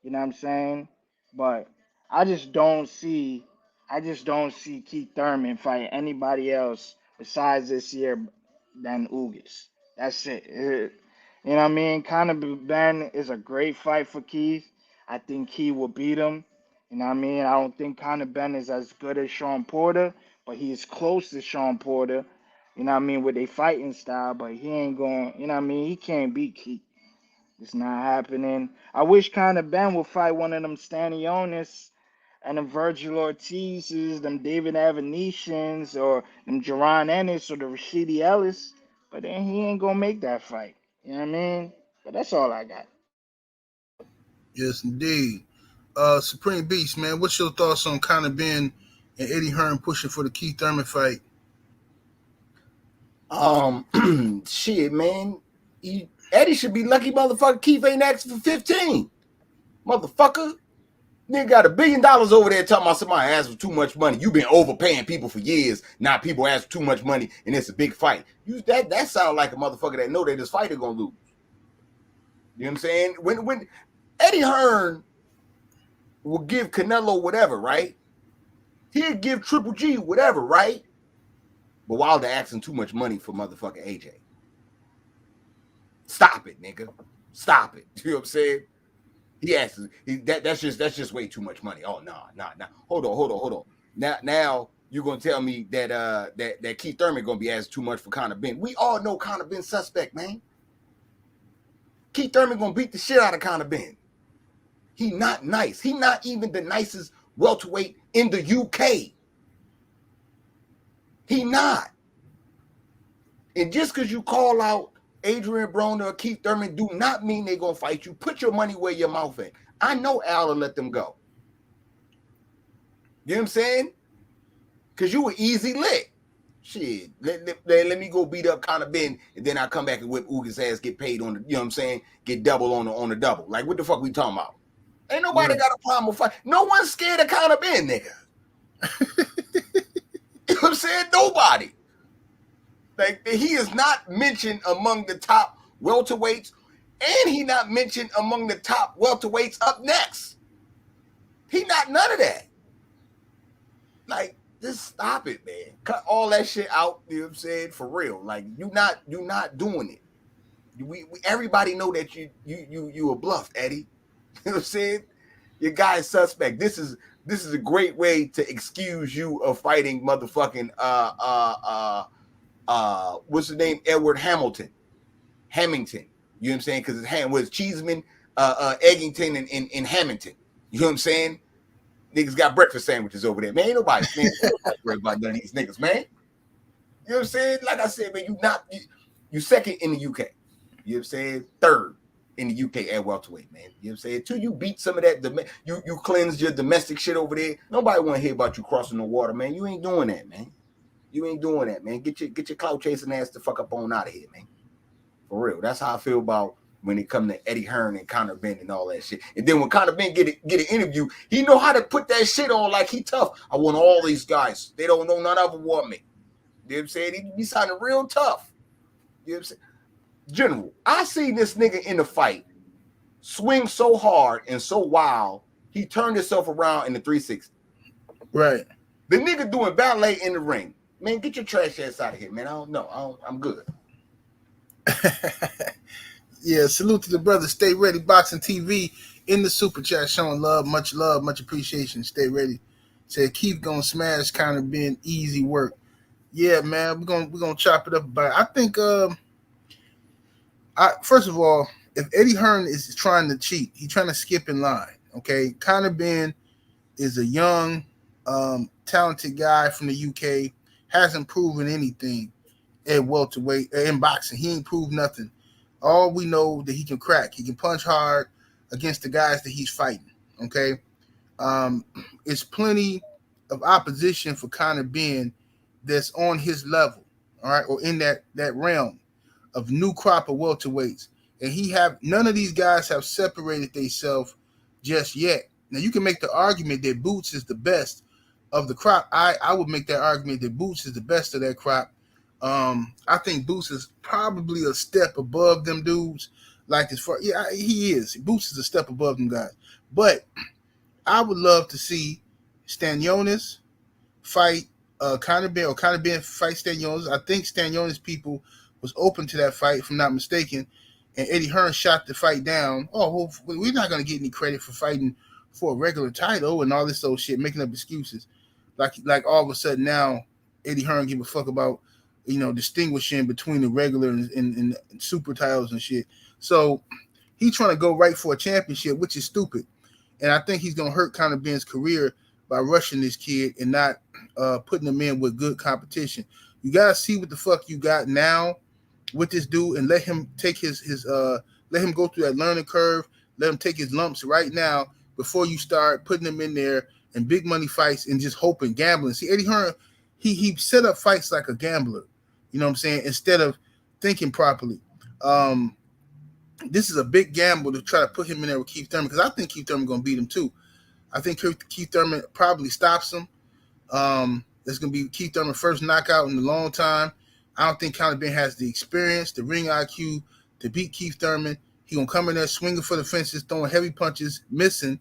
You know what I'm saying? But I just don't see I just don't see Keith Thurman fight anybody else besides this year than Ugas. That's it. You know what I mean? Conor Ben is a great fight for Keith. I think Keith will beat him. You know what I mean? I don't think Conor Ben is as good as Sean Porter, but he is close to Sean Porter. You know what I mean? With a fighting style, but he ain't going. You know what I mean? He can't beat Keith. It's not happening. I wish Conor Ben would fight one of them Stanionis and them Virgil Ortizes, them David Avenetians, or them Jerron Ennis or the Rashidi Ellis. But then he ain't gonna make that fight. You know what I mean? But that's all I got. Yes, indeed. Supreme Beast, man. What's your thoughts on Conor Ben and Eddie Hearn pushing for the Keith Thurman fight? Shit, man. Eddie should be lucky motherfucker Keith ain't asking for 15. Motherfucker. Nigga got $1 billion over there talking about somebody asked for too much money. You've been overpaying people for years. Now people ask for too much money and it's a big fight. That sounds like a motherfucker that know that this fighter gonna lose. You know what I'm saying? When Eddie Hearn will give Canelo whatever, right? He'll give Triple G whatever, right? But Wilder asking too much money for motherfucking AJ. Stop it, nigga. Stop it. You know what I'm saying? He asks. That's just way too much money. Oh no. Hold on. Now you're gonna tell me that that Keith Thurman gonna be asking too much for Conor Ben. We all know Conor Ben suspect, man. Keith Thurman gonna beat the shit out of Conor Ben. He not nice. He not even the nicest welterweight in the UK. He not. And just because you call out Adrian Broner or Keith Thurman do not mean they're going to fight you. Put your money where your mouth at. I know Al will let them go. You know what I'm saying? Because you were easy lit. Shit. Let me go beat up Conor Ben, and then I come back and whip Ugas' ass, get paid on the, you know what I'm saying? Get double on the double. Like, what the fuck we talking about? Ain't nobody got a problem with fight. No one's scared of Conor Ben, nigga. You know what I'm saying? Nobody. Like, he is not mentioned among the top welterweights, and he not mentioned among the top welterweights up next. He not none of that. Like, just stop it, man. Cut all that shit out, you know what I'm saying? For real. Like, you not doing it. We everybody know that you a bluff, Eddie. You know what I'm saying? Your guy is suspect. This is a great way to excuse you of fighting motherfucking what's the name? Edward Hamilton. You know what I'm saying? Because it was Cheeseman, Eggington, and Hamilton. You know what I'm saying? Niggas got breakfast sandwiches over there, man. Ain't nobody worried about none of these niggas, man. You know what I'm saying? Like I said, man, you second in the UK. You know what I'm saying? Third in the UK at welterweight, man. You know what I'm saying? Till you beat some of that, you cleanse your domestic shit over there. Nobody want to hear about you crossing the water, man. You ain't doing that, man. You ain't doing that, man. Get your clout chasing ass the fuck up on out of here, man. For real. That's how I feel about when it come to Eddie Hearn and Conor Benn and all that shit. And then when Conor Benn get an interview, he know how to put that shit on like he tough. I want all these guys. They don't know none of them want me. You know what I'm saying? He be sounding real tough. You know what I'm saying? General, I seen this nigga in the fight swing so hard and so wild, he turned himself around in the 360. Right. The nigga doing ballet in the ring. Man, get your trash ass out of here, man. I don't know. I'm good. Yeah, salute to the brother. Stay Ready Boxing TV in the super chat, showing love, much appreciation. Stay ready. Said keep gonna smash, kind of being easy work. Yeah, man, we're gonna chop it up about it. I think first of all, if Eddie Hearn is trying to cheat, he's trying to skip in line. Okay, Conor Benn is a young, talented guy from the UK. Hasn't proven anything at welterweight in boxing. He ain't proved nothing. All we know that he can crack. He can punch hard against the guys that he's fighting. Okay, it's plenty of opposition for Conor Benn that's on his level. All right, or in that realm of new crop of welterweights, and none of these guys have separated themselves just yet. Now you can make the argument that Boots is the best of the crop. I would make that argument that Boots is the best of that crop. I think Boots is probably a step above them dudes. Like as far, yeah, he is. Boots is a step above them guys. But I would love to see Stanionis fight Conor Benn, or Conor Benn fight Stanionis. I think Stanionis people was open to that fight, if I'm not mistaken. And Eddie Hearn shot the fight down. Oh, well, we're not going to get any credit for fighting for a regular title and all this old shit, making up excuses. Like all of a sudden now, Eddie Hearn give a fuck about, distinguishing between the regular and super titles and shit. So he's trying to go right for a championship, which is stupid. And I think he's going to hurt Conor Benn's career by rushing this kid and not putting him in with good competition. You got to see what the fuck you got now with this dude and let him take let him go through that learning curve. Let him take his lumps right now before you start putting him in there in big money fights and just hoping, gambling. See, Eddie Hearn, he set up fights like a gambler. You know what I'm saying? Instead of thinking properly. This is a big gamble to try to put him in there with Keith Thurman, because I think Keith Thurman going to beat him too. I think Keith Thurman probably stops him. That's going to be Keith Thurman's first knockout in a long time. I don't think Conor Benn has the experience, the ring IQ to beat Keith Thurman. He's going to come in there swinging for the fences, throwing heavy punches, missing.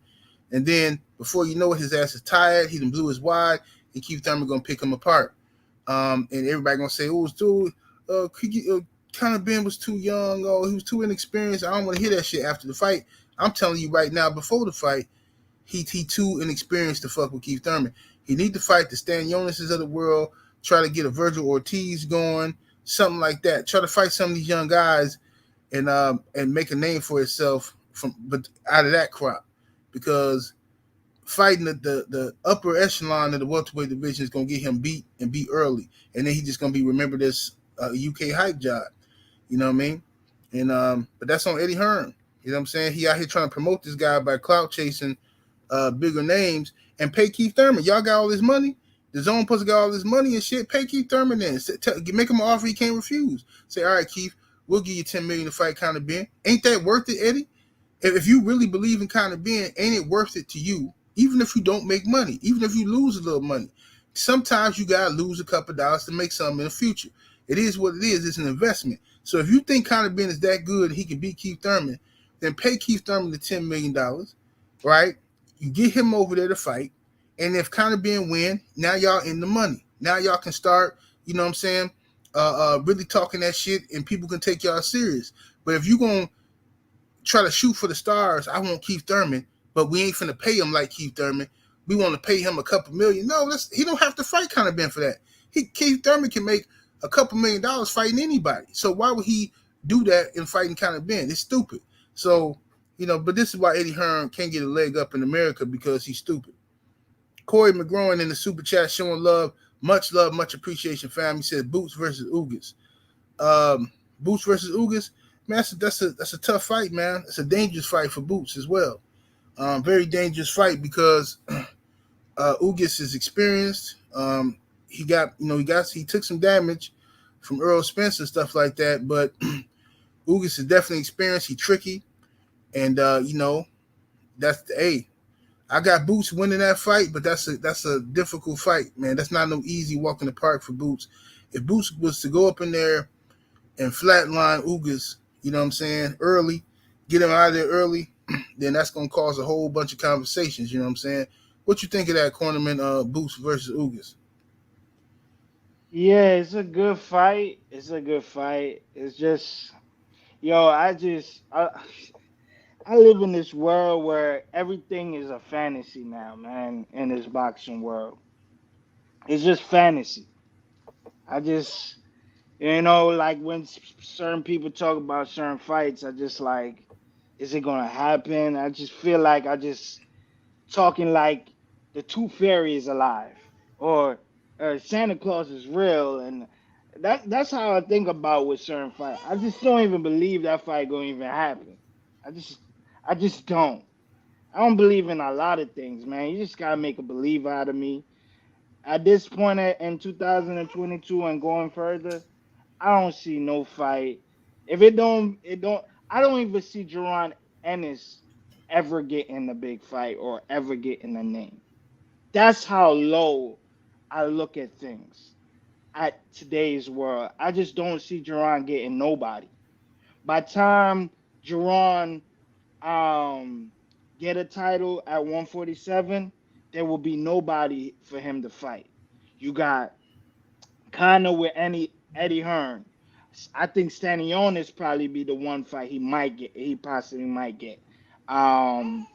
And then before you know it, his ass is tired. He done blew his wide, and Keith Thurman going to pick him apart. And everybody going to say, oh, it's too, Conor Benn was too young. Oh, he was too inexperienced. I don't want to hear that shit after the fight. I'm telling you right now, before the fight, he too inexperienced to fuck with Keith Thurman. He need to fight the Stanionis of the world, try to get a Virgil Ortiz going, something like that. Try to fight some of these young guys and make a name for himself but out of that crop, because fighting the upper echelon of the welterweight division is going to get him beat early, and then he's just going to be remembered as a UK hype job. You know what I mean? And but that's on Eddie Hearn. You know what I'm saying? He out here trying to promote this guy by clout chasing bigger names and pay Keith Thurman. Y'all got all this money. The zone supposed to got all this money and shit. Pay Keith Thurman then. Make him an offer he can't refuse. Say, all right, Keith, we'll give you $10 million to fight Conor Benn. Ain't that worth it, Eddie? If you really believe in Conor Benn, ain't it worth it to you? Even if you don't make money, even if you lose a little money, sometimes you gotta lose a couple of dollars to make something in the future. It is what it is. It's an investment. So if you think Conor Benn is that good, he can beat Keith Thurman, then pay Keith Thurman the $10 million, right? You get him over there to fight. And if Conor Benn win, now y'all in the money. Now y'all can start, you know what I'm saying, really talking that shit, and people can take y'all serious. But if you're going to try to shoot for the stars, I want Keith Thurman, but we ain't finna pay him like Keith Thurman. We want to pay him a couple million. No, he don't have to fight Conor Benn for that. Keith Thurman can make a couple $1 million fighting anybody. So why would he do that in fighting Conor Benn? It's stupid. So, but this is why Eddie Hearn can't get a leg up in America, because he's stupid. Corey McGroin in the super chat showing love, much appreciation, fam. He said Boots versus Ugas. Boots versus Ugas, man, that's a tough fight, man. It's a dangerous fight for Boots as well. Very dangerous fight because Ugas is experienced. He took some damage from Errol Spence and stuff like that, but Ugas is definitely experienced. He tricky, and you know that's the A. I got Boots winning that fight, but that's a difficult fight, man. That's not no easy walk in the park for Boots. If Boots was to go up in there and flatline Ugas, you know what I'm saying, early, get him out of there early, then that's gonna cause a whole bunch of conversations. You know what I'm saying? What you think of that cornerman, Boots versus Ugas? Yeah, it's a good fight. It's a good fight. It's just, yo, I live in this world where everything is a fantasy now, man. In this boxing world, it's just fantasy. I just, like when certain people talk about certain fights, I just like, is it gonna happen? I just feel like I just talking like the Tooth Fairy is alive, or Santa Claus is real, and that's how I think about with certain fight. I just don't even believe that fight gonna even happen. I just I just don't. I don't believe in a lot of things, man. You just gotta make a believe out of me. At this point in 2022 and going further, I don't see no fight. If it don't. I don't even see Jerron Ennis ever getting a big fight or ever getting a name. That's how low I look at things at today's world. I just don't see Jerron getting nobody. By the time Jerron um get a title at 147, there will be nobody for him to fight. You got Conor with Eddie Hearn. I think Stanionis probably be the one fight he might get. He possibly might get. Um,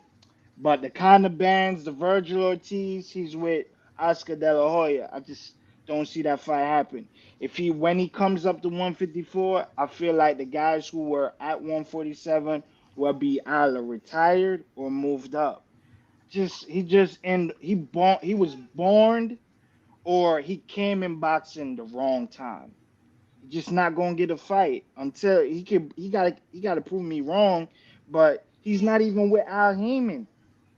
but the Conor bands, the Virgil Ortiz, he's with Oscar De La Hoya. I just don't see that fight happen. If he when he comes up to 154, I feel like the guys who were at 147 will be either retired or moved up. He was born or he came in boxing the wrong time. He's just not gonna get a fight until he gotta prove me wrong, but he's not even with Al Heyman.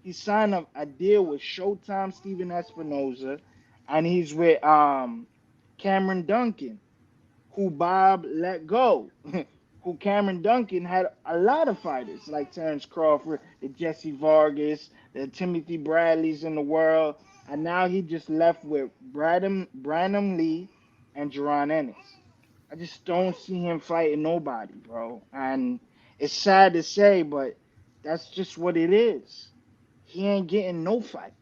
He signed a deal with Showtime Steven Espinoza, and he's with Cameron Duncan, who Bob let go. Who Cameron Duncan had a lot of fighters like Terrence Crawford, the Jesse Vargas, the Timothy Bradleys in the world, and now he just left with Branham Lee and Jerron Ennis. I just don't see him fighting nobody, bro. And it's sad to say, but that's just what it is. He ain't getting no fight.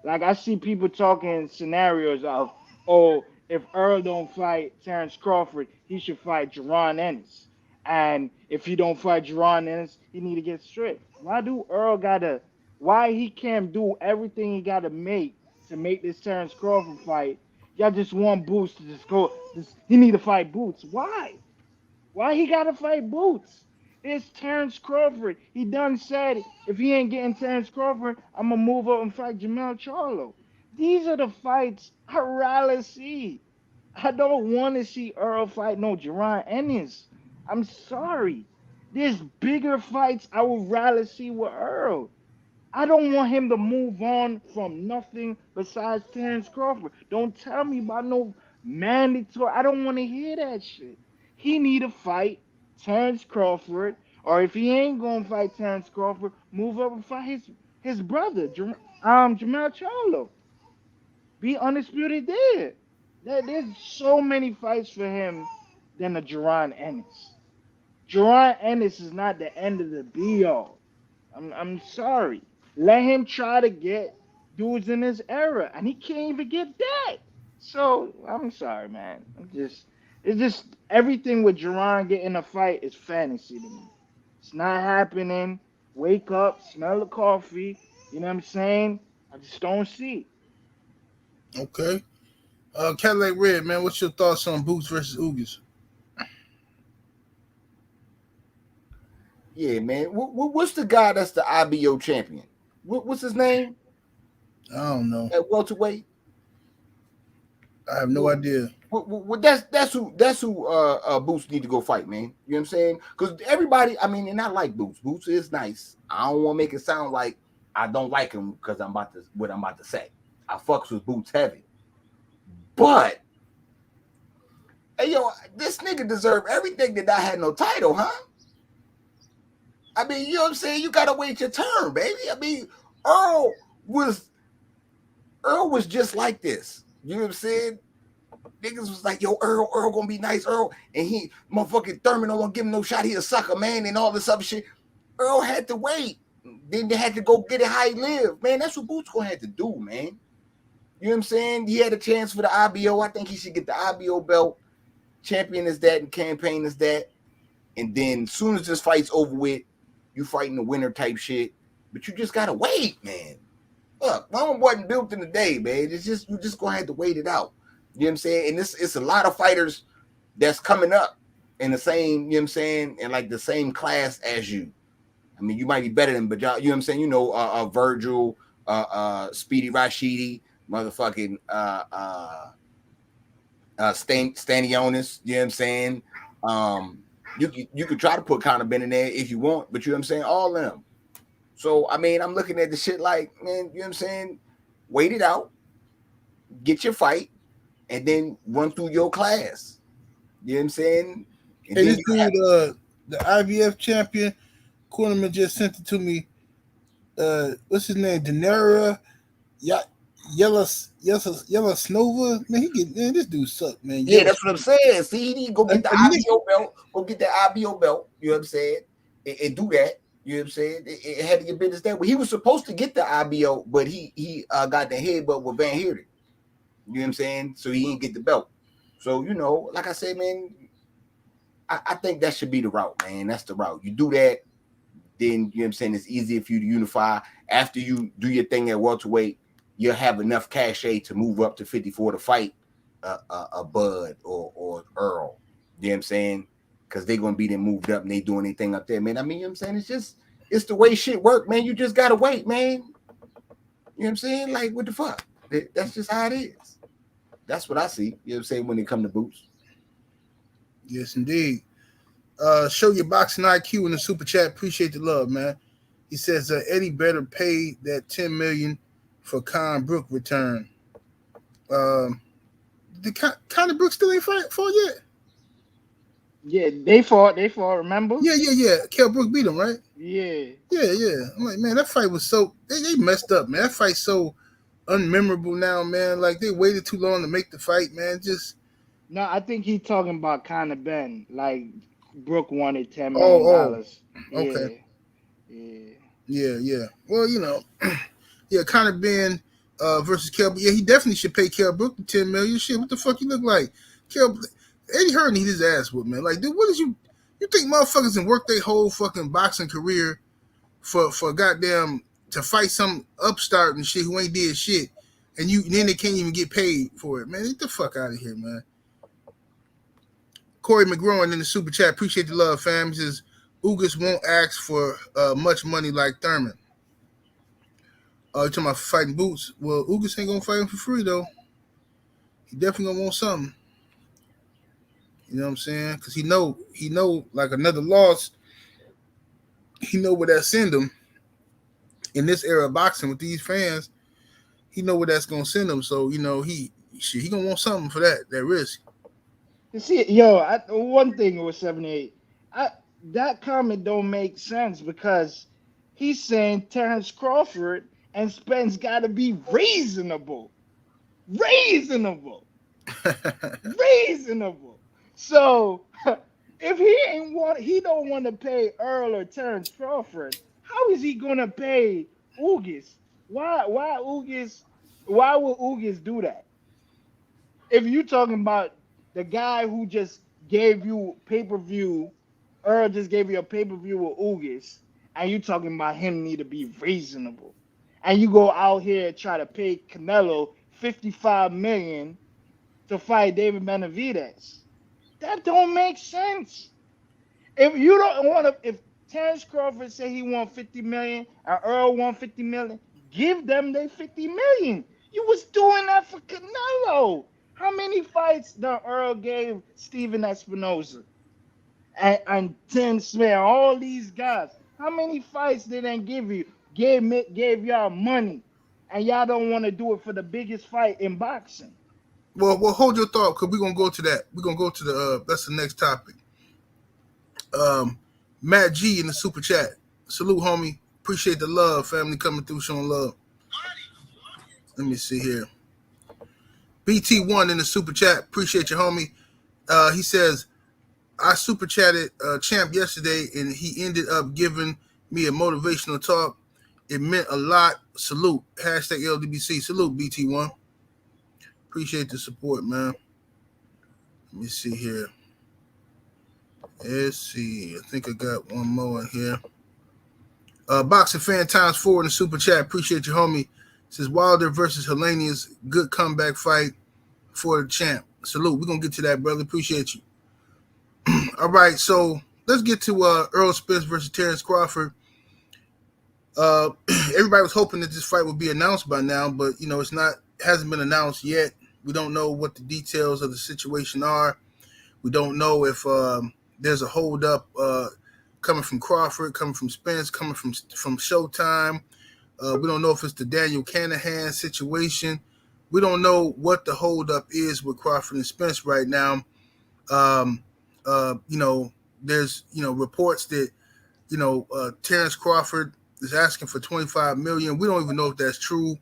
Like I see people talking scenarios of, oh, if Earl don't fight Terrence Crawford, he should fight Jerron Ennis. And if he don't fight Jerron Ennis, he need to get stripped. Why do Earl gotta? Why he can't do everything he gotta make to make this Terrence Crawford fight? Y'all just want Boots to just go. He need to fight Boots. Why? Why he gotta fight Boots? It's Terrence Crawford. He done said if he ain't getting Terrence Crawford, I'm gonna move up and fight Jamel Charlo. These are the fights I rather see. I don't want to see Earl fight no Jerron Ennis. I'm sorry. There's bigger fights I would rather see with Earl. I don't want him to move on from nothing besides Terrence Crawford. Don't tell me about no mandatory. I don't want to hear that shit. He need to fight Terrence Crawford, or if he ain't gonna fight Terrence Crawford, move up and fight his brother, Jamal Charlo. Be undisputed there. There's so many fights for him than a Jerron Ennis. Jerron Ennis is not the end of the be all. I'm sorry. Let him try to get dudes in his era, and he can't even get that. So I'm sorry, man. It's just everything with Jerron getting a fight is fantasy to me. It's not happening. Wake up, smell the coffee. You know what I'm saying? I just don't see. Okay. Cadillac Red, man, what's your thoughts on Boots versus Ugas? Yeah, man. What's the guy that's the IBO champion? What's his name I don't know. at welterweight? I have no idea. That's who Boots need to go fight, man. You know what I'm saying? Because everybody, I mean, and I like Boots. Boots is nice. I don't want to make it sound like I don't like him because I'm about to say. I fucks with Boots heavy. But Hey, yo, this nigga deserve everything that I had no title, huh? I mean, you know what I'm saying? You gotta wait your turn, baby. I mean, Earl was just like this. You know what I'm saying? Niggas was like, yo, Earl gonna be nice, Earl. And he, motherfucking Thurman don't want to give him no shot. He a sucker, man, and all this other shit. Earl had to wait. Then they had to go get it how he lived. Man, that's what Boots gonna have to do, man. You know what I'm saying? He had a chance for the IBO. I think he should get the IBO belt. Champion is that and campaign is that. And then as soon as this fight's over with, you fighting the winner type shit. But you just gotta wait, man. Look, Rome wasn't built in a day, man. It's just you just gonna have to wait it out. You know what I'm saying? And it's a lot of fighters that's coming up in the same, you know what I'm saying, in like the same class as you. I mean, you might be better than, but you know what I'm saying? You know, Virgil, Speedy Rashidi, motherfucking Stanionis, you know what I'm saying? You could try to put Conor Benn in there if you want, but you know what I'm saying? All of them. So, I mean, I'm looking at the shit like, man, you know what I'm saying? Wait it out, get your fight, and then run through your class. You know what I'm saying? And hey, this dude, the IBF champion, Cornerman just sent it to me. What's his name? Denera Yellow Snova. Man, this dude suck, man. Yeah, that's what I'm saying. See, he need to go get the IBO belt. Go get the IBO belt. You know what I'm saying? And do that. You know what I'm saying? It had to get business that way. He was supposed to get the IBO, but he got the headbutt with Van Heerden. You know what I'm saying? So he didn't get the belt. So, you know, like I said, man, I think that should be the route, man. That's the route. You do that, then, you know what I'm saying, it's easier for you to unify. After you do your thing at welterweight, you'll have enough cachet to move up to 54 to fight a Bud or Earl. You know what I'm saying? Because they're going to be then moved up and they doing anything up there, man. I mean, you know what I'm saying? It's the way shit work, man. You just got to wait, man. You know what I'm saying? Like, what the fuck? That's just how it is. That's what I see. You know what I'm saying? When it come to Boots. Yes, indeed. Show your boxing IQ in the super chat. Appreciate the love, man. He says Eddie better pay that $10 million for Con Brook return. The Conor Brook still ain't fought yet. Yeah, they fought. Remember? Yeah. Kell Brook beat him, right? Yeah. I'm like, man, that fight was so they messed up, man. That fight's so unmemorable now, man. Like they waited too long to make the fight, man. No, I think he's talking about Conor Benn. Like Brook wanted $10 million. Okay. Yeah. Yeah. Well, you know, yeah, Conor Benn versus Kell. Yeah, he definitely should pay Kell Brook the $10 million. Shit, what the fuck you look like? Eddie Hearn need his ass whooped, man. Like, dude, what is you think motherfuckers can work their whole fucking boxing career for goddamn to fight some upstart and shit who ain't did shit, and then they can't even get paid for it, man. Get the fuck out of here, man. Corey McGrowan in the super chat, appreciate the love, fam. He says Ugas won't ask for much money like Thurman. You talking about fighting Boots? Well, Ugas ain't gonna fight him for free though. He definitely gonna want something. You know what I'm saying? Because he know like another loss, he know where that send him. In this era of boxing with these fans, he know where that's gonna send him. So you know he gonna want something for that risk. You see, one thing with 78, that comment don't make sense because he's saying Terence Crawford and Spence got to be reasonable. So if he don't want to pay Earl or Terence Crawford, how is he gonna pay Ugas? Why Ugas? Why would Ugas do that? If you're talking about the guy who just gave you pay-per-view, Earl just gave you a pay-per-view with Ugas, and you talking about him need to be reasonable, and you go out here and try to pay Canelo $55 million to fight David Benavidez. That don't make sense. If you don't want to, if Terence Crawford say he want $50 million and Earl want $50 million, give them their $50 million. You was doing that for Canelo. How many fights did Earl gave Steven Espinoza and Tim Smith, all these guys? How many fights did they give you? Gave y'all money, and y'all don't want to do it for the biggest fight in boxing. Well, hold your thought because we're gonna go to that. We're gonna go to the. That's the next topic. Matt G in the super chat. Salute, homie. Appreciate the love, family coming through, showing love. Let me see here. BT1 in the super chat. Appreciate you, homie. He says, I super chatted Champ yesterday and he ended up giving me a motivational talk. It meant a lot. Salute. Hashtag LDBC. Salute, BT1. Appreciate the support, man. Let me see here. Let's see. I think I got one more in here. Boxing fan ×4 in the super chat. Appreciate you, homie. It says Wilder versus Helenius. Good comeback fight for the champ. Salute. We're going to get to that, brother. Appreciate you. All right, so let's get to Errol Spence versus Terence Crawford. Everybody was hoping that this fight would be announced by now, but it's not. Hasn't been announced yet. We don't know what the details of the situation are. We don't know if there's a holdup coming from Crawford, coming from Spence, coming from Showtime. We don't know if it's the Daniel Canahan situation. We don't know what the holdup is with Crawford and Spence right now. There's reports that Terence Crawford is asking for $25 million. We don't even know if that's true.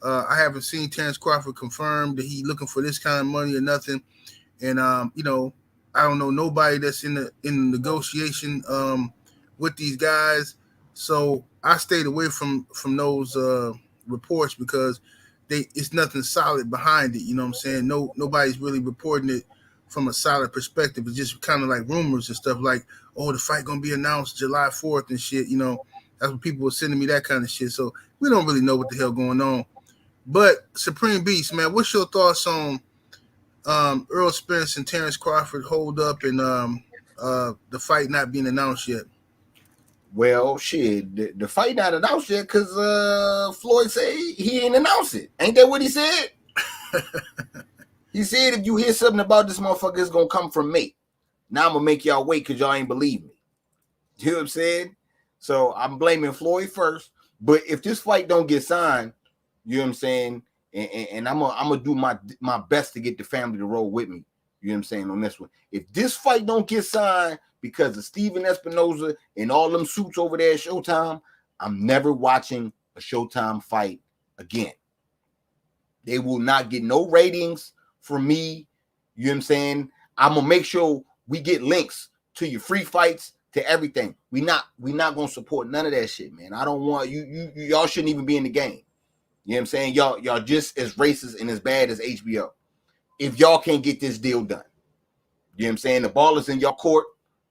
I haven't seen Terence Crawford confirm that he's looking for this kind of money or nothing. And I don't know nobody that's in the negotiation with these guys. So I stayed away from those reports because it's nothing solid behind it. You know what I'm saying? Nobody's really reporting it from a solid perspective. It's just kind of like rumors and stuff like, oh, the fight gonna be announced July 4th and shit. That's what people were sending me, that kind of shit. So we don't really know what the hell going on. But Supreme Beast, man, what's your thoughts on Errol Spence and Terence Crawford hold up and the fight not being announced yet? Well, shit, the fight not announced yet because Floyd said he ain't announced it. Ain't that what he said? He said if you hear something about this motherfucker, it's going to come from me. Now I'm going to make y'all wait because y'all ain't believe me. You know what I'm saying? So I'm blaming Floyd first. But if this fight don't get signed, you know what I'm saying, and I'm gonna do my best to get the family to roll with me. You know what I'm saying on this one. If this fight don't get signed because of Steven Espinoza and all them suits over there at Showtime, I'm never watching a Showtime fight again. They will not get no ratings from me. You know what I'm saying? I'm gonna make sure we get links to your free fights, to everything. We not gonna support none of that shit, man. I don't want y'all shouldn't even be in the game. You know what I'm saying? Y'all just as racist and as bad as HBO. If y'all can't get this deal done. You know what I'm saying? The ball is in your court.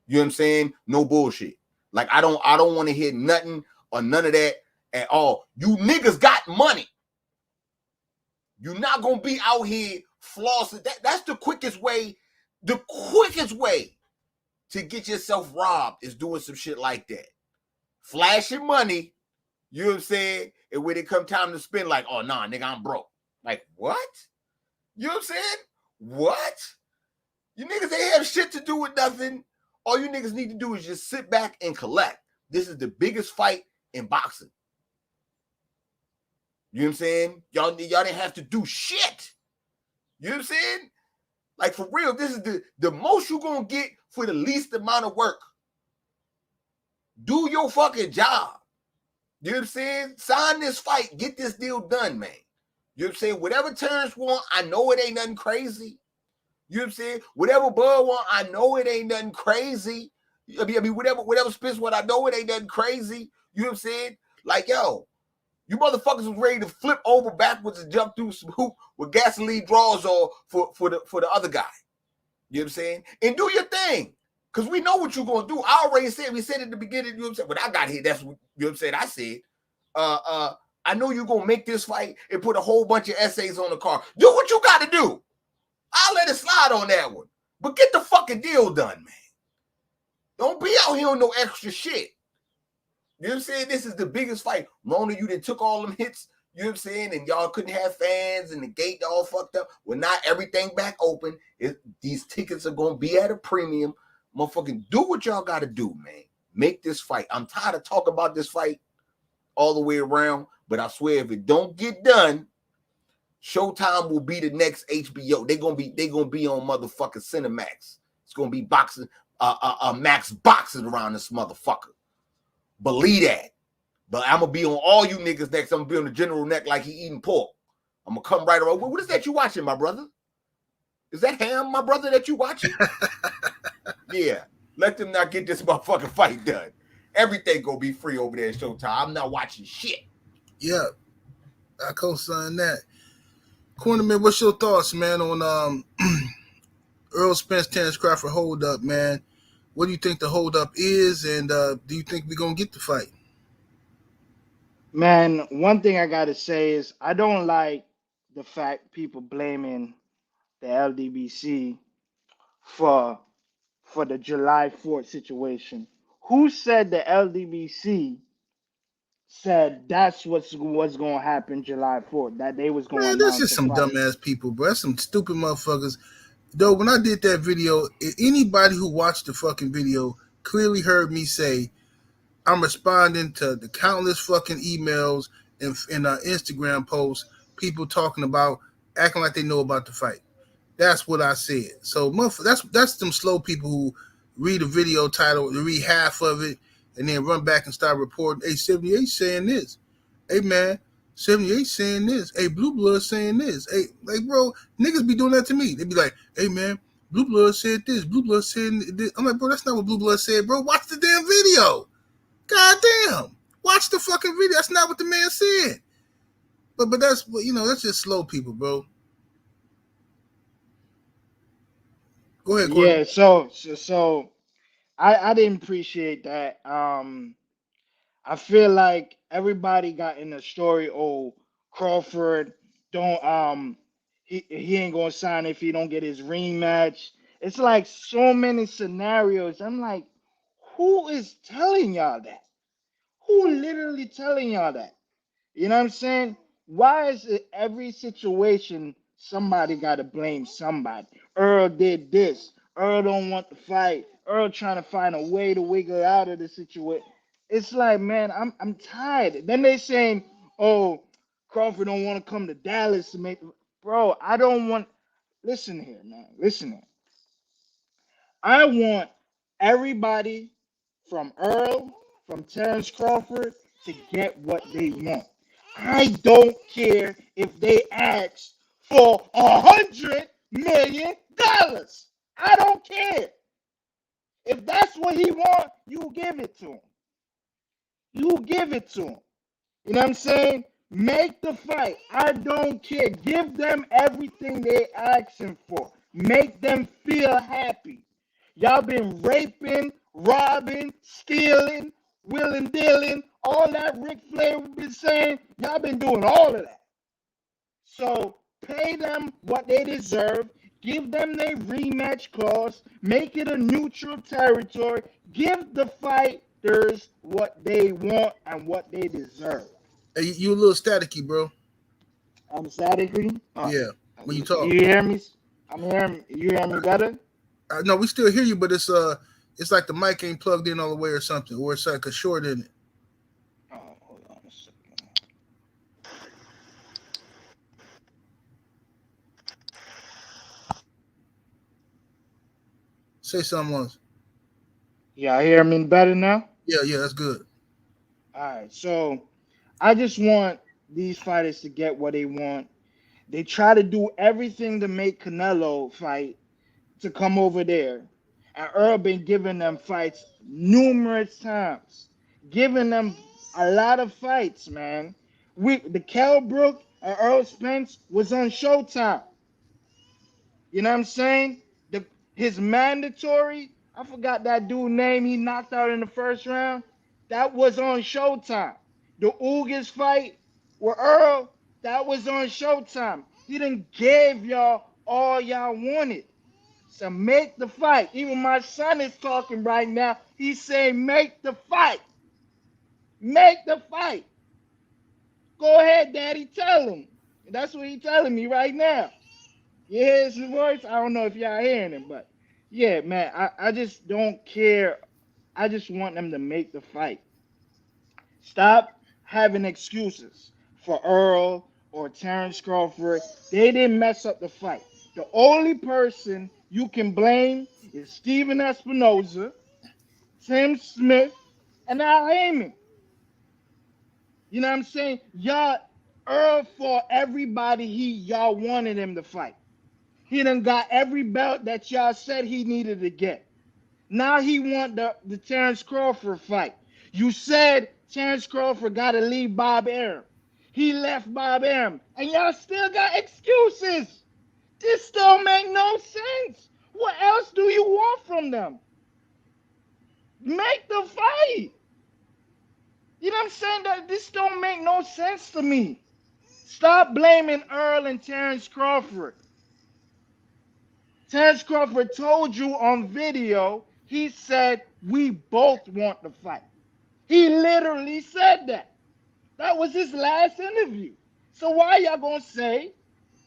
You know what I'm saying? No bullshit. Like I don't want to hear nothing or none of that at all. You niggas got money. You're not gonna be out here flossing. That's the quickest way. The quickest way to get yourself robbed is doing some shit like that. Flashing money, you know what I'm saying? And when it come time to spend, like, oh, nah, nigga, I'm broke. Like, what? You know what I'm saying? What? You niggas ain't have shit to do with nothing. All you niggas need to do is just sit back and collect. This is the biggest fight in boxing. You know what I'm saying? Y'all didn't have to do shit. You know what I'm saying? Like, for real, this is the most you're going to get for the least amount of work. Do your fucking job. You know what I'm saying? Sign this fight. Get this deal done, man. You know what I'm saying? Whatever Terence want, I know it ain't nothing crazy. You know what I'm saying? Whatever Bud want, I know it ain't nothing crazy. I mean, whatever Spence want, I know it ain't nothing crazy. You know what I'm saying? Like, yo, you motherfuckers was ready to flip over backwards and jump through some hoop with gasoline draws or for the other guy. You know what I'm saying? And do your thing. Because we know what you're going to do. I already said, we said at the beginning, you know what I'm saying? When I got here, that's what, you know what I'm saying? I said, I know you're going to make this fight and put a whole bunch of essays on the card. Do what you got to do. I'll let it slide on that one. But get the fucking deal done, man. Don't be out here on no extra shit. You know what I'm saying? This is the biggest fight. Rona, you done took all them hits, you know what I'm saying? And y'all couldn't have fans and the gate all fucked up. Well, not everything back open. These tickets are going to be at a premium. Motherfucking do what y'all got to do, man. Make this fight. I'm tired of talking about this fight all the way around, but I swear if it don't get done, Showtime will be the next HBO. They're gonna be on motherfucking Cinemax. It's gonna be boxing, Max boxing around this motherfucker. Believe that. But I'm gonna be on all you niggas next. I'm gonna be on the general neck like he eating pork. I'm gonna come right around. What is that you watching, my brother? Is that ham, my brother, that you watching? Yeah. Let them not get this motherfucking fight done. Everything gonna be free over there at Showtime. I'm not watching shit. Yeah, I co-sign that. Cornerman, what's your thoughts, man, on Errol Spence, Terence Crawford hold up, man? What do you think the hold up is, and do you think we're gonna get the fight? Man, one thing I gotta say is I don't like the fact people blaming the LDBC for the July 4th situation. Who said the LDBC said that's what's going to happen July 4th, that they was going to Man, that's announce just the some fight? dumbass people, bro. That's some stupid motherfuckers. Though, when I did that video, anybody who watched the fucking video clearly heard me say I'm responding to the countless fucking emails and Instagram posts, people talking about, acting like they know about the fight. That's what I said. So that's some slow people who read a video title, they read half of it, and then run back and start reporting. Hey, 78 saying this. Hey, man, 78 saying this. Hey, Blue Blood saying this. Hey, like, bro, niggas be doing that to me. They be like, hey, man, Blue Blood said this. Blue Blood said this. I'm like, bro, that's not what Blue Blood said, bro. Watch the damn video. God damn. Watch the fucking video. That's not what the man said. But that's, that's just slow people, bro. Go ahead, Courtney. Yeah, so I didn't appreciate that. I feel like everybody got in the story. Oh, Crawford don't he ain't gonna sign if he don't get his rematch. It's like so many scenarios. I'm like, who is telling y'all that? Who literally telling y'all that? You know what I'm saying? Why is it every situation somebody got to blame somebody? Earl did this. Earl don't want to fight. Earl trying to find a way to wiggle out of the situation. It's like, man, I'm tired. Then they saying, oh, Crawford don't want to come to Dallas to make. Bro, I don't want. Listen here, man. Listen here. I want everybody from Earl, from Terence Crawford to get what they want. I don't care if they ask for $100 million. I don't care. If that's what he wants, you give it to him. You give it to him. You know what I'm saying? Make the fight. I don't care. Give them everything they asking for. Make them feel happy. Y'all been raping, robbing, stealing, willing, dealing, all that Ric Flair been saying. Y'all been doing all of that. So pay them what they deserve. Give them their rematch clause. Make it a neutral territory. Give the fighters what they want and what they deserve. Hey, you a little staticky, bro. I'm staticky. Yeah, when you talk. You hear me? I'm hearing. You hear me better? No, we still hear you, but it's like the mic ain't plugged in all the way or something, or it's like a short in it. Oh, hold on a second. Say something once. Y'all hear me better now? Yeah, that's good. All right. So I just want these fighters to get what they want. They try to do everything to make Canelo fight to come over there. And Earl been giving them fights numerous times, giving them a lot of fights, man. The Kell Brook and Earl Spence was on Showtime. You know what I'm saying? His mandatory, I forgot that dude name he knocked out in the first round. That was on Showtime. The Ugas fight with Earl, that was on Showtime. He didn't give y'all all y'all wanted. So make the fight. Even my son is talking right now. He's saying make the fight. Make the fight. Go ahead, Daddy. Tell him. That's what he's telling me right now. You hear his voice? I don't know if y'all hearing him, but yeah, man, I just don't care. I just want them to make the fight. Stop having excuses for Earl or Terence Crawford, they didn't mess up the fight. The only person you can blame is Steven Espinoza, Tim Smith, and Al Heyman. You know what I'm saying? Y'all, Earl fought everybody y'all wanted him to fight. He done got every belt that y'all said he needed to get. Now he want the Terence Crawford fight. You said Terence Crawford got to leave Bob Arum. He left Bob Arum. And y'all still got excuses. This don't make no sense. What else do you want from them? Make the fight. You know what I'm saying? That this don't make no sense to me. Stop blaming Earl and Terence Crawford. Terence Crawford told you on video, he said, we both want the fight. He literally said that. That was his last interview. So why y'all gonna say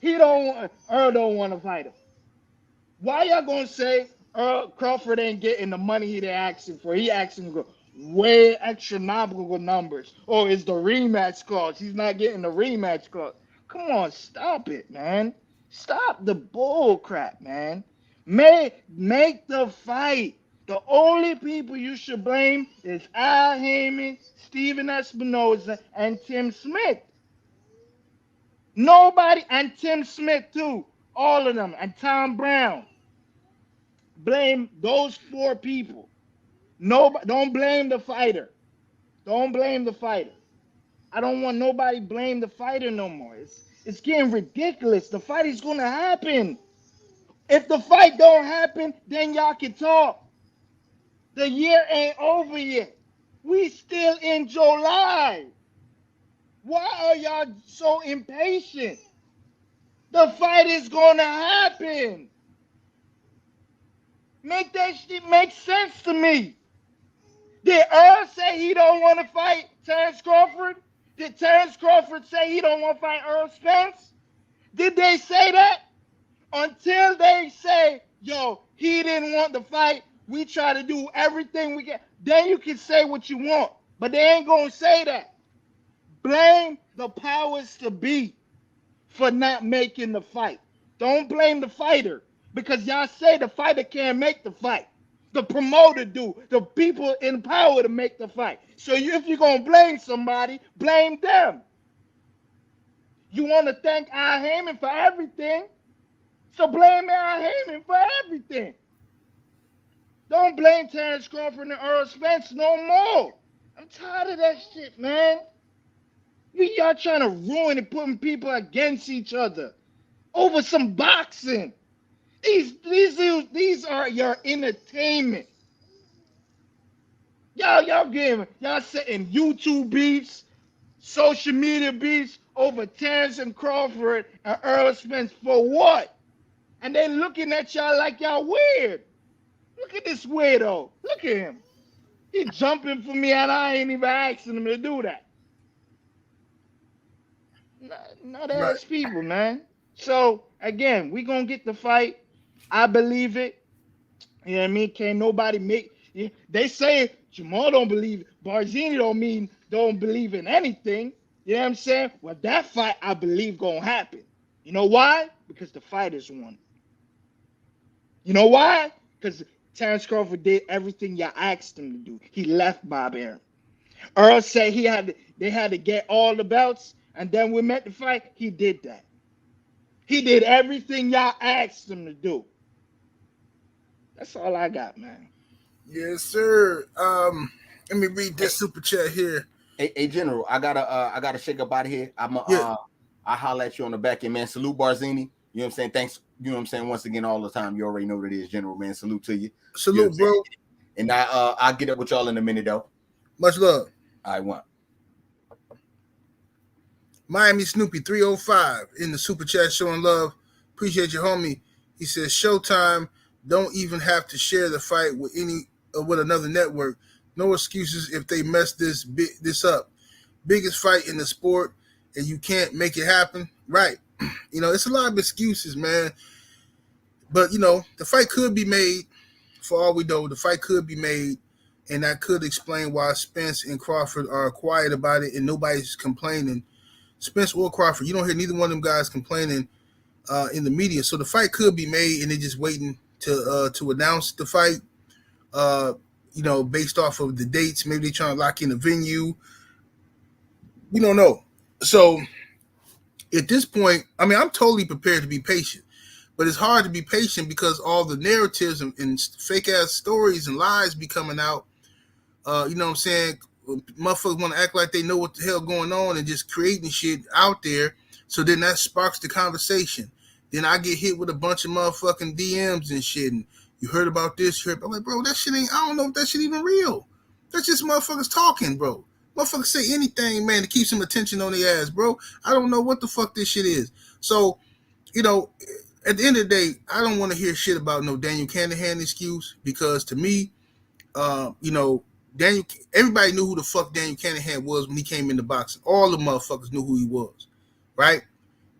Earl don't want to fight him? Why y'all gonna say Earl Crawford ain't getting the money he asking for? He asking for way astronomical numbers. Oh, it's the rematch clause. He's not getting the rematch clause. Come on, stop it, man. Stop the bull crap, man. Make the fight. The only people you should blame is Al Heyman, Steven Espinoza, and Tim Smith. Nobody, and Tim Smith too. All of them, and Tom Brown. Blame those 4 people. Nobody, don't blame the fighter. Don't blame the fighter. I don't want nobody blame the fighter no more. It's getting ridiculous. The fight is gonna happen. If the fight don't happen, then y'all can talk. The year ain't over yet. We still in July. Why are y'all so impatient? The fight is gonna happen. Make that shit make sense to me. Did Earl say he don't want to fight Terence Crawford? Did Terence Crawford say he don't want to fight Earl Spence? Did they say that? Until they say, yo, he didn't want the fight, we try to do everything we can. Then you can say what you want. But they ain't going to say that. Blame the powers to be for not making the fight. Don't blame the fighter. Because y'all say the fighter can't make the fight. The promoter do. The people in power to make the fight. So if you're going to blame somebody, blame them. You want to thank Al Heyman for everything. So blame Al Heyman for everything. Don't blame Terence Crawford and Earl Spence no more. I'm tired of that shit, man. Y'all trying to ruin it, putting people against each other over some boxing. These are your entertainment. Y'all setting YouTube beefs, social media beefs over Terence and Crawford and Earl Spence for what? And they looking at y'all like y'all weird. Look at this weirdo. Look at him. He jumping for me and I ain't even asking him to do that. Not ass people, man. So again, we gonna get the fight. I believe it. You know what I mean? Can't nobody make. They say Jamal don't believe it. Barzini don't believe in anything. You know what I'm saying? Well, that fight I believe gonna happen. You know why? Because the fighters won. You know why? Because Terence Crawford did everything y'all asked him to do. He left Bob Arum. Earl said they had to get all the belts, and then we met the fight. He did that. He did everything y'all asked him to do. That's all I got, man. Yes, sir. Let me read this super chat here. Hey, General, I gotta shake up out of here. I'll holler at you on the back end, man. Salute Barzini. You know what I'm saying? Thanks. You know what I'm saying? Once again, all the time. You already know what it is, General, man. Salute to you. Salute, you know bro. And I'll get up with y'all in a minute, though. Much love. I want. Miami Snoopy 305 in the super chat showing love. Appreciate you, homie. He says, Showtime don't even have to share the fight with another network. No excuses if they mess this up. Biggest fight in the sport, and you can't make it happen. Right. You know, it's a lot of excuses, man. But, you know, the fight could be made. For all we know, the fight could be made, and that could explain why Spence and Crawford are quiet about it and nobody's complaining. Spence or Crawford. You don't hear neither one of them guys complaining in the media. So the fight could be made, and they're just waiting to announce the fight. Based off of the dates, maybe they're trying to lock in a venue. We don't know. So at this point, I mean, I'm totally prepared to be patient, but it's hard to be patient because all the narratives and fake ass stories and lies be coming out. You know what I'm saying? Motherfuckers want to act like they know what the hell going on and just creating shit out there. So then that sparks the conversation. Then I get hit with a bunch of motherfucking DMs and shit. And you heard about this? I'm like, bro, that shit ain't, I don't know if that shit even real. That's just motherfuckers talking, bro. Motherfuckers say anything, man, to keep some attention on their ass, bro. I don't know what the fuck this shit is. So, at the end of the day, I don't want to hear shit about no Daniel Canahan excuse because to me, everybody knew who the fuck Daniel Canahan was when he came into boxing. All the motherfuckers knew who he was, right?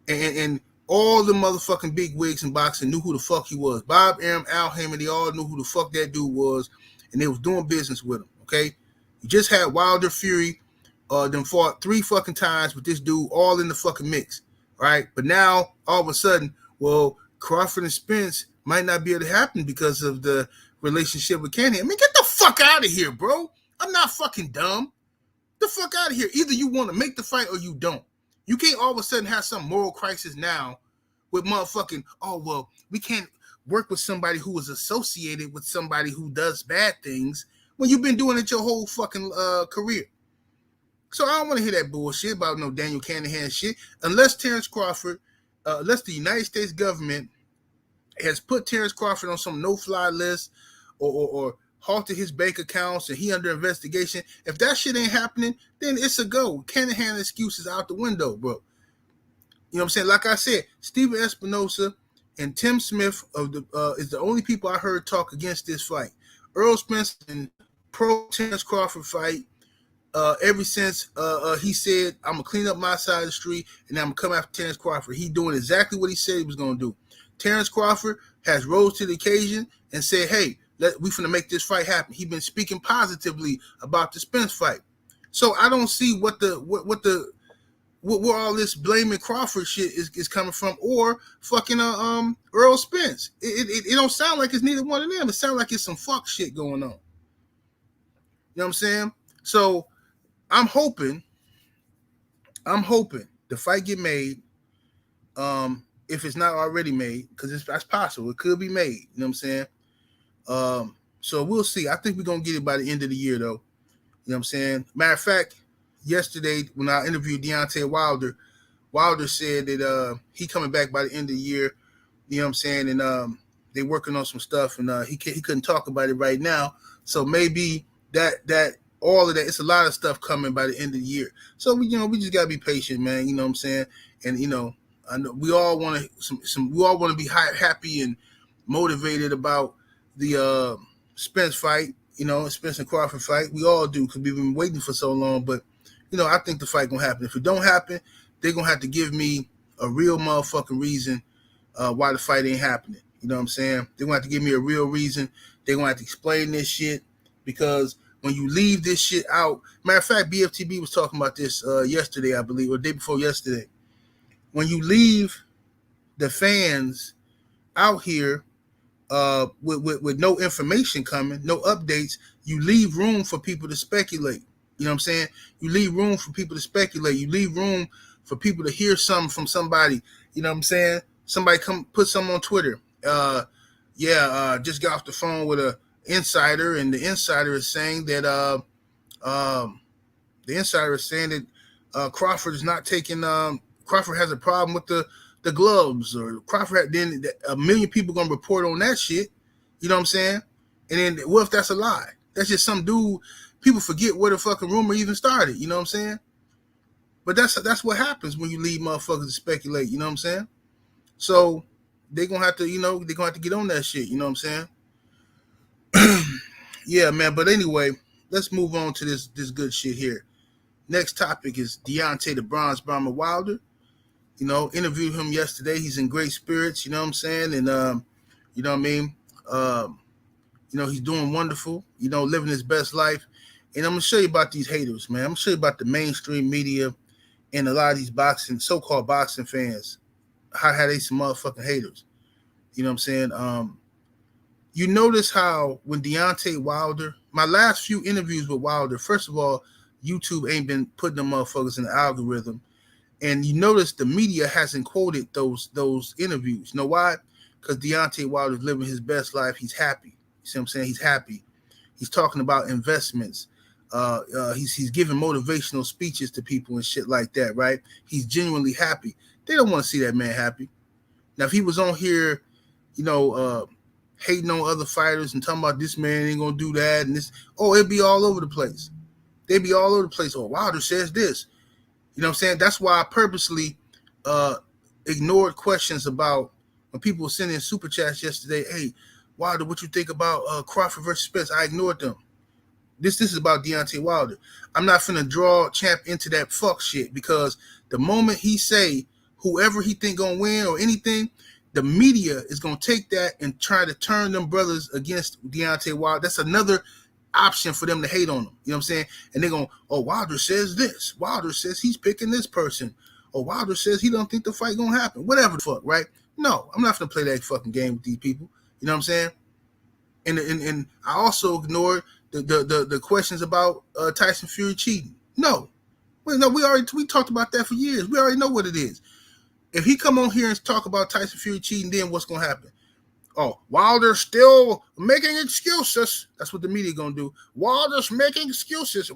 And all the motherfucking big wigs in boxing knew who the fuck he was. Bob Arum, Al Hammond, they all knew who the fuck that dude was, and they was doing business with him, okay? You just had Wilder Fury, them fought 3 fucking times with this dude all in the fucking mix, right? But now, all of a sudden, well, Crawford and Spence might not be able to happen because of the relationship with Canahan. I mean, get the fuck out of here, bro. I'm not fucking dumb. The fuck out of here. Either you want to make the fight or you don't. You can't all of a sudden have some moral crisis now with motherfucking, oh, well, we can't work with somebody who is associated with somebody who does bad things when you've been doing it your whole fucking career. So I don't want to hear that bullshit about no Daniel Canahan shit unless Terence Crawford, unless the United States government has put Terence Crawford on some no-fly list or halted his bank accounts and he under investigation. If that shit ain't happening, then it's a go. Canahan excuses out the window, bro. You know what I'm saying? Like I said, Steven Espinosa and Tim Smith is the only people I heard talk against this fight. Errol Spence and pro Terence Crawford fight ever since he said, I'm going to clean up my side of the street and I'm going to come after Terence Crawford. He doing exactly what he said he was going to do. Terence Crawford has rose to the occasion and said, hey, we finna make this fight happen. He's been speaking positively about the Spence fight. So I don't see where all this blaming Crawford shit is coming from or fucking Errol Spence. It don't sound like it's neither one of them. It sounds like it's some fuck shit going on. You know what I'm saying? So I'm hoping the fight get made. If it's not already made, because that's possible. It could be made. You know what I'm saying? So we'll see. I think we're going to get it by the end of the year, though. You know what I'm saying? Matter of fact, yesterday when I interviewed Deontay Wilder, Wilder said that he coming back by the end of the year. You know what I'm saying? And they working on some stuff, and he couldn't talk about it right now. So maybe that all of that, it's a lot of stuff coming by the end of the year. So we just gotta be patient, man. You know what I'm saying? And I know we all want to we all want to be happy and motivated about the Spence fight, Spence and Crawford fight. We all do because we've been waiting for so long. But I think the fight gonna happen. If it don't happen, they're gonna have to give me a real motherfucking reason why the fight ain't happening. You know what I'm saying? They're gonna have to give me a real reason. They're gonna have to explain this shit because when you leave this shit out, matter of fact, BFTB was talking about this yesterday, I believe, or the day before yesterday. When you leave the fans out here with no information coming, no updates, you leave room for people to speculate. You know what I'm saying? You leave room for people to speculate. You leave room for people to hear something from somebody. You know what I'm saying? Somebody come put something on Twitter. Just got off the phone with a insider, and the insider is saying that Crawford is not taking Crawford has a problem with the gloves, or Crawford then a million people gonna report on that shit. You know what I'm saying? And then what if that's a lie? That's just some dude. People forget where the fucking rumor even started. You know what I'm saying? But that's what happens when you leave motherfuckers to speculate. You know what I'm saying? So they're gonna have to, they're gonna have to get on that shit. You know what I'm saying? Yeah, man. But anyway, let's move on to this good shit here. Next topic is Deontay the Bronze Bomber Wilder. Interviewed him yesterday. He's in great spirits. You know what I'm saying? And you know what I mean? He's doing wonderful. Living his best life. And I'm gonna show you about these haters, man. I'm gonna show you about the mainstream media. And a lot of these so-called boxing fans, how they some motherfucking haters. You know what I'm saying? You notice how when Deontay Wilder, my last few interviews with Wilder, first of all, YouTube ain't been putting them motherfuckers in the algorithm. And you notice the media hasn't quoted those interviews. You know why? Because Deontay Wilder's living his best life. He's happy. You see what I'm saying? He's happy. He's talking about investments. He's giving motivational speeches to people and shit like that, right? He's genuinely happy. They don't want to see that man happy. Now, if he was on here, hating on other fighters and talking about this man ain't gonna do that and this, it'd be all over the place. They'd be all over the place. Oh, Wilder says this. You know what I'm saying? That's why I purposely ignored questions about when people were sending super chats yesterday. Hey, Wilder, what you think about Crawford versus Spence? I ignored them. This is about Deontay Wilder. I'm not finna draw Champ into that fuck shit because the moment he say whoever he think gonna win or anything, the media is gonna take that and try to turn them brothers against Deontay Wilder. That's another option for them to hate on him. You know what I'm saying? And they're going, Wilder says this. Wilder says he's picking this person. Wilder says he don't think the fight gonna happen. Whatever the fuck, right? No, I'm not gonna play that fucking game with these people. You know what I'm saying? And I also ignored the questions about Tyson Fury cheating. No, we talked about that for years. We already know what it is. If he come on here and talk about Tyson Fury cheating, then what's gonna happen? Wilder's still making excuses. That's what the media gonna do. Wilder's making excuses.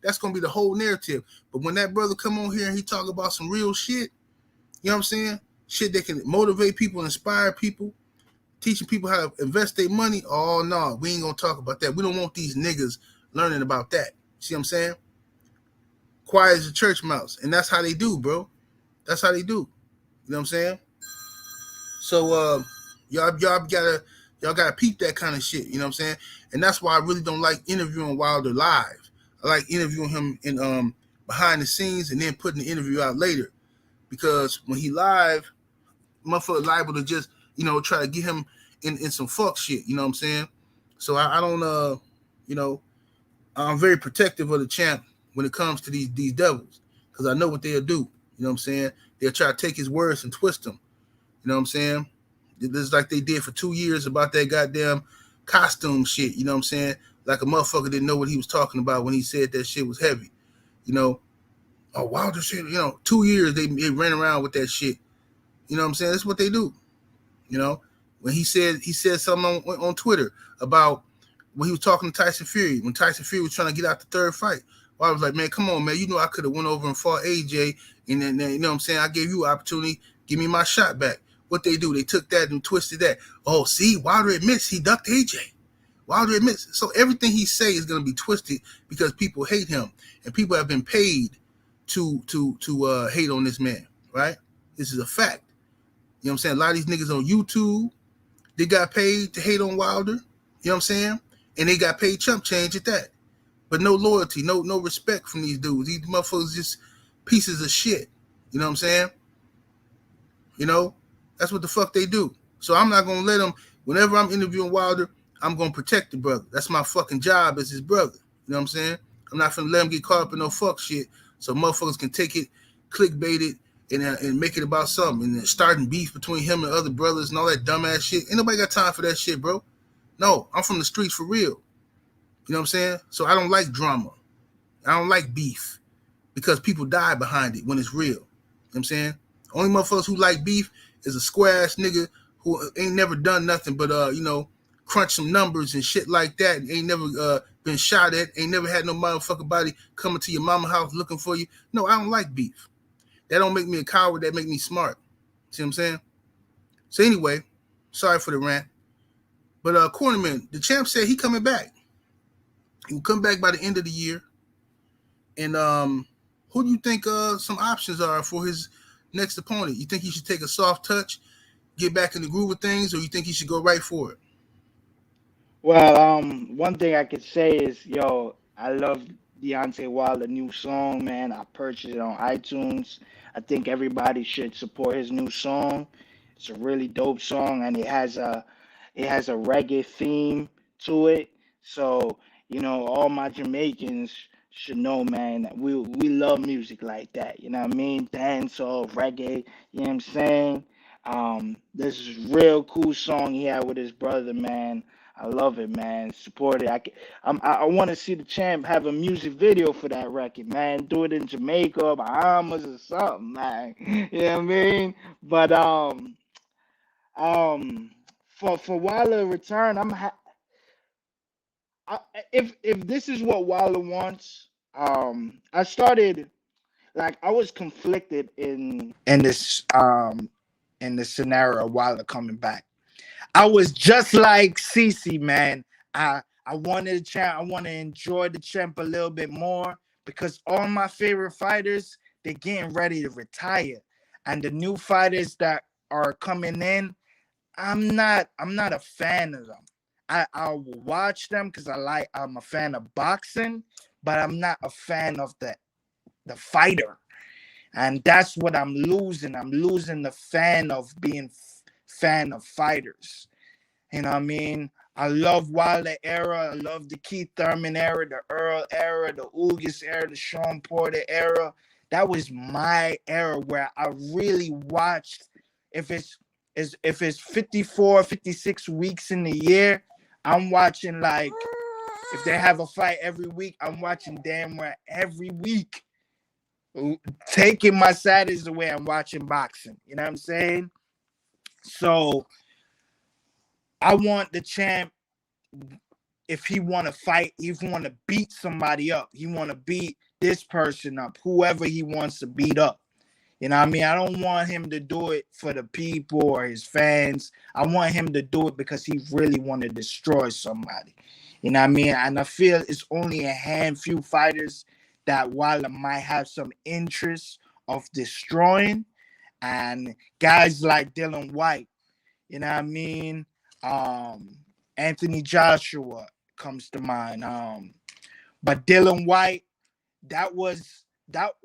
That's gonna be the whole narrative. But when that brother come on here and he talk about some real shit, you know what I'm saying? Shit that can motivate people, inspire people, teaching people how to invest their money. Oh no, we ain't gonna talk about that. We don't want these niggas learning about that. See what I'm saying? Quiet as a church mouse, and that's how they do, bro. That's how they do. You know what I'm saying? So y'all gotta peep that kind of shit. You know what I'm saying? And that's why I really don't like interviewing Wilder live. I like interviewing him in behind the scenes and then putting the interview out later, because when he live, motherfucker liable to just try to get him in some fuck shit. You know what I'm saying? So I don't I'm very protective of the champ when it comes to these devils, because I know what they'll do. You know what I'm saying? They'll try to take his words and twist them. You know what I'm saying? This is like they did for 2 years about that goddamn costume shit. You know what I'm saying? Like a motherfucker didn't know what he was talking about when he said that shit was heavy. Wilder shit, 2 years they ran around with that shit. You know what I'm saying? That's what they do. When he said something on Twitter about when he was talking to Tyson Fury, when Tyson Fury was trying to get out the third fight. Well, I was like, man, come on, man. I could have went over and fought AJ, and then you know what I'm saying? I gave you an opportunity. Give me my shot back. What they do, they took that and twisted that. Oh, see, Wilder admits he ducked AJ. Wilder admits. So everything he say is going to be twisted because people hate him, and people have been paid to hate on this man, right? This is a fact. You know what I'm saying? A lot of these niggas on YouTube, they got paid to hate on Wilder. You know what I'm saying? And they got paid chump change at that. But no loyalty, no respect from these dudes. These motherfuckers just pieces of shit. You know what I'm saying? That's what the fuck they do. So I'm not going to let them, whenever I'm interviewing Wilder, I'm going to protect the brother. That's my fucking job as his brother. You know what I'm saying? I'm not going to let him get caught up in no fuck shit so motherfuckers can take it, clickbait it, and make it about something. And then starting beef between him and other brothers and all that dumbass shit. Ain't nobody got time for that shit, bro. No, I'm from the streets for real. You know what I'm saying? So I don't like drama. I don't like beef because people die behind it when it's real. You know what I'm saying? Only motherfuckers who like beef is a square ass nigga who ain't never done nothing but crunch some numbers and shit like that. Ain't never been shot at. Ain't never had no motherfucking body coming to your mama house looking for you. No, I don't like beef. That don't make me a coward. That make me smart. See what I'm saying? So anyway, sorry for the rant. But Cornerman, the champ said he coming back. He will come back by the end of the year. And who do you think some options are for his next opponent? You think he should take a soft touch, get back in the groove of things, or you think he should go right for it? Well, one thing I could say is, I love Deontay Wilder's new song, man. I purchased it on iTunes. I think everybody should support his new song. It's a really dope song, and it has a reggae theme to it. So, all my Jamaicans should know, man, that we love music like that. You know what I mean? Dancehall, reggae. You know what I'm saying? This is real cool song he had with his brother, man. I love it, man. Support it. I want to see the champ have a music video for that record, man. Do it in Jamaica or Bahamas or something, man. You know what I mean? But um, for Wilder return, I, if this is what Wilder wants, I started like I was conflicted in this scenario of Wilder coming back. I was just like CC, man. I wanted the champ. I want to enjoy the champ a little bit more because all my favorite fighters they're getting ready to retire, and the new fighters that are coming in, I'm not a fan of them. I will watch them because I'm a fan of boxing, but I'm not a fan of the fighter. And that's what I'm losing. I'm losing the fan of being fan of fighters. You know what I mean? I love Wilder era. I love the Keith Thurman era, the Earl era, the Ugas era, the Sean Porter era. That was my era where I really watched. If it's 54, 56 weeks in the year, I'm watching like if they have a fight every week, I'm watching damn well every week. Taking my Saturdays away, I'm watching boxing. You know what I'm saying? So I want the champ, if he want to fight, if he want to beat somebody up, he want to beat this person up, whoever he wants to beat up. You know what I mean? I don't want him to do it for the people or his fans. I want him to do it because he really want to destroy somebody. You know what I mean? And I feel it's only a handful fighters that Wilder might have some interest of destroying. And guys like Dylan White, you know what I mean? Anthony Joshua comes to mind. But Dylan White,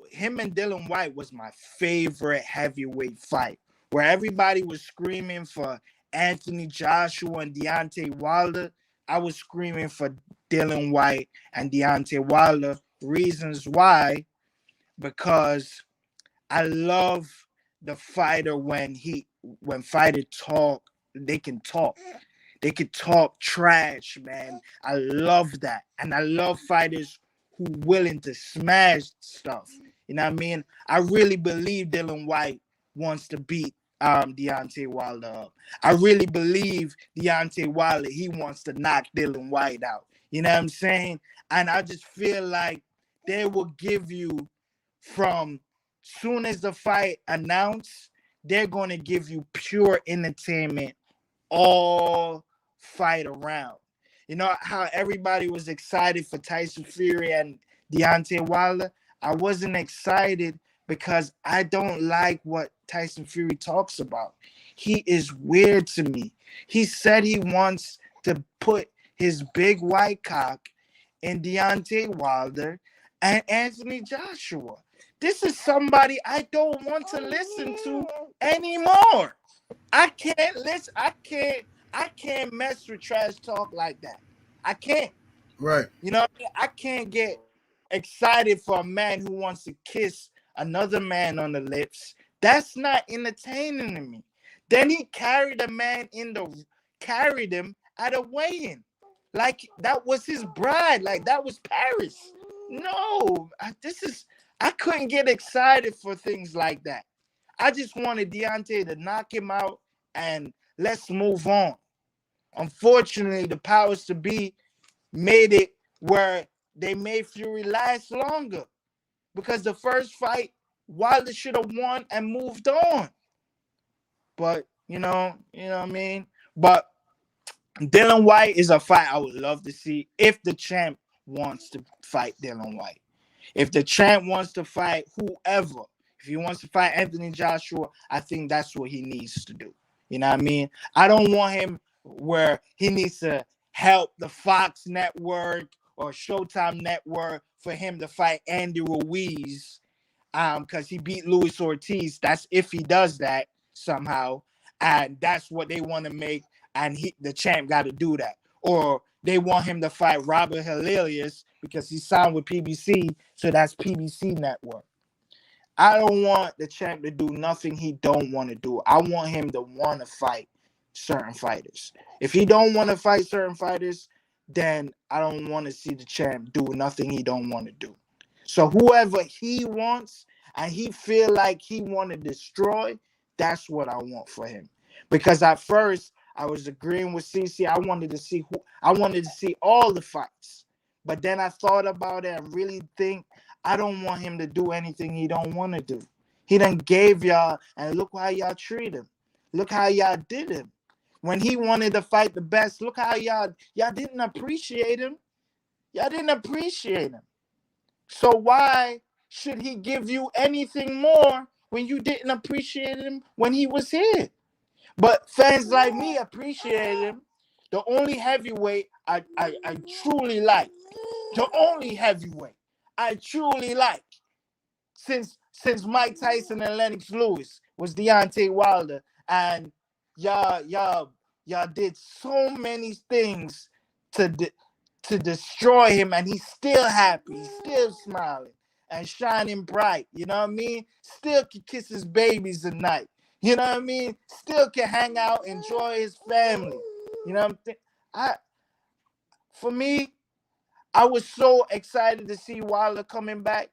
him and Dylan White was my favorite heavyweight fight, where everybody was screaming for Anthony Joshua and Deontay Wilder. I was screaming for Dylan White and Deontay Wilder. Reasons why, because I love the fighter when fighter talk, they can talk. They can talk trash, man. I love that. And I love fighters who willing to smash stuff. You know what I mean? I really believe Dylan White wants to beat Deontay Wilder up. I really believe Deontay Wilder, he wants to knock Dylan White out. You know what I'm saying? And I just feel like they will give you from soon as the fight announced, they're going to give you pure entertainment all fight around. You know how everybody was excited for Tyson Fury and Deontay Wilder? I wasn't excited because I don't like what Tyson Fury talks about. He is weird to me. He said he wants to put his big white cock in Deontay Wilder and Anthony Joshua. This is somebody I don't want to listen to anymore. I can't listen. I can't mess with trash talk like that. I can't. Right. You know, I can't get excited for a man who wants to kiss another man on the lips. That's not entertaining to me. Then he carried him at a weigh-in. Like that was his bride. Like that was Paris. No, I couldn't get excited for things like that. I just wanted Deontay to knock him out and let's move on. Unfortunately, the powers to be made it where they made Fury last longer because the first fight, Wilder should have won and moved on. But, you know what I mean? But Dylan White is a fight I would love to see if the champ wants to fight Dylan White. If the champ wants to fight whoever, if he wants to fight Anthony Joshua, I think that's what he needs to do. You know what I mean? I don't want him where he needs to help the Fox Network or Showtime Network for him to fight Andy Ruiz because he beat Luis Ortiz. That's if he does that somehow. And that's what they want to make. And the champ got to do that. Or they want him to fight Robert Hilarious because he signed with PBC, so that's PBC network. I don't want the champ to do nothing he don't want to do. I want him to want to fight certain fighters. If he don't want to fight certain fighters, then I don't want to see the champ do nothing he don't want to do. So whoever he wants and he feel like he want to destroy, that's what I want for him. Because at first I was agreeing with CC. I wanted to see all the fights. But then I thought about it and really think I don't want him to do anything he don't want to do. He done gave y'all, and look how y'all treat him. Look how y'all did him. When he wanted to fight the best, look how y'all didn't appreciate him. Y'all didn't appreciate him. So why should he give you anything more when you didn't appreciate him when he was here? But fans like me appreciate him. The only heavyweight I truly like. The only heavyweight I truly like since Mike Tyson and Lennox Lewis was Deontay Wilder, and y'all did so many things to destroy him, and he's still happy, he's still smiling and shining bright. You know what I mean? Still can kiss his babies at night. You know what I mean? Still can hang out, enjoy his family. You know what I'm saying? For me, I was so excited to see Wilder coming back.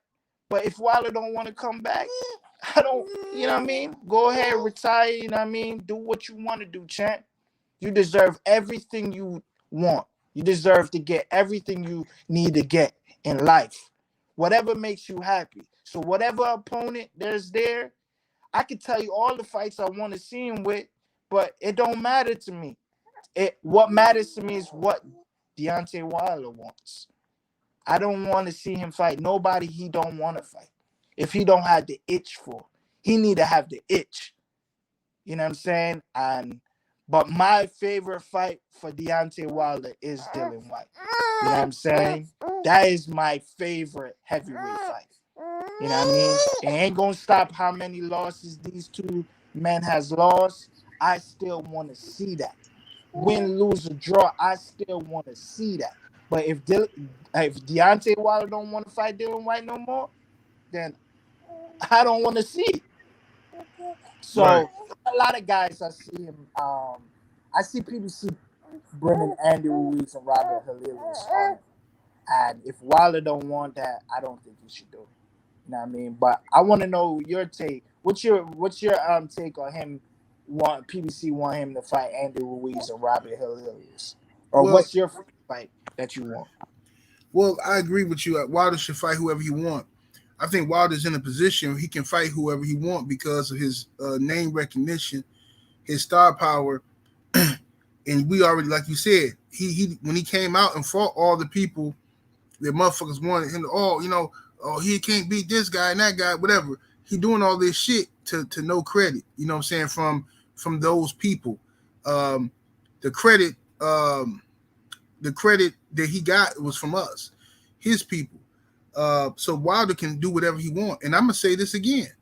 But if Wilder don't want to come back, I don't, you know what I mean? Go ahead, retire, you know what I mean? Do what you want to do, champ. You deserve everything you want. You deserve to get everything you need to get in life. Whatever makes you happy. So whatever opponent there's there, I can tell you all the fights I want to see him with, but it don't matter to me. What matters to me is what Deontay Wilder wants. I don't want to see him fight nobody he don't want to fight. If he don't have the itch for, he need to have the itch. You know what I'm saying? But my favorite fight for Deontay Wilder is Dillian White. You know what I'm saying? That is my favorite heavyweight fight. You know what I mean? It ain't gonna stop how many losses these two men has lost. I still want to see that. Win, lose, or draw, I still want to see that. But if Deontay Wilder don't want to fight Dillian White no more, then I don't want to see it. So Right. a lot of guys I see him. I see people bringing Andy Ruiz and Robert Hilarious on it. And if Wilder don't want that, I don't think he should do it. You know what I mean? But I want to know your take. What's your take on him? PBC want him to fight Andy Ruiz and Robert Hilarious, or what's your fight that you want? Well, I agree with you. Wilder should fight whoever he want. I think Wilder's in a position where he can fight whoever he want because of his name recognition, his star power, and we already, like you said, he when he came out and fought all the people that motherfuckers wanted him to, he can't beat this guy and that guy, whatever. He doing all this shit to no credit. You know what I'm saying? From those people, the credit that he got was from us, his people. So Wilder can do whatever he wants. And I'm gonna say this again.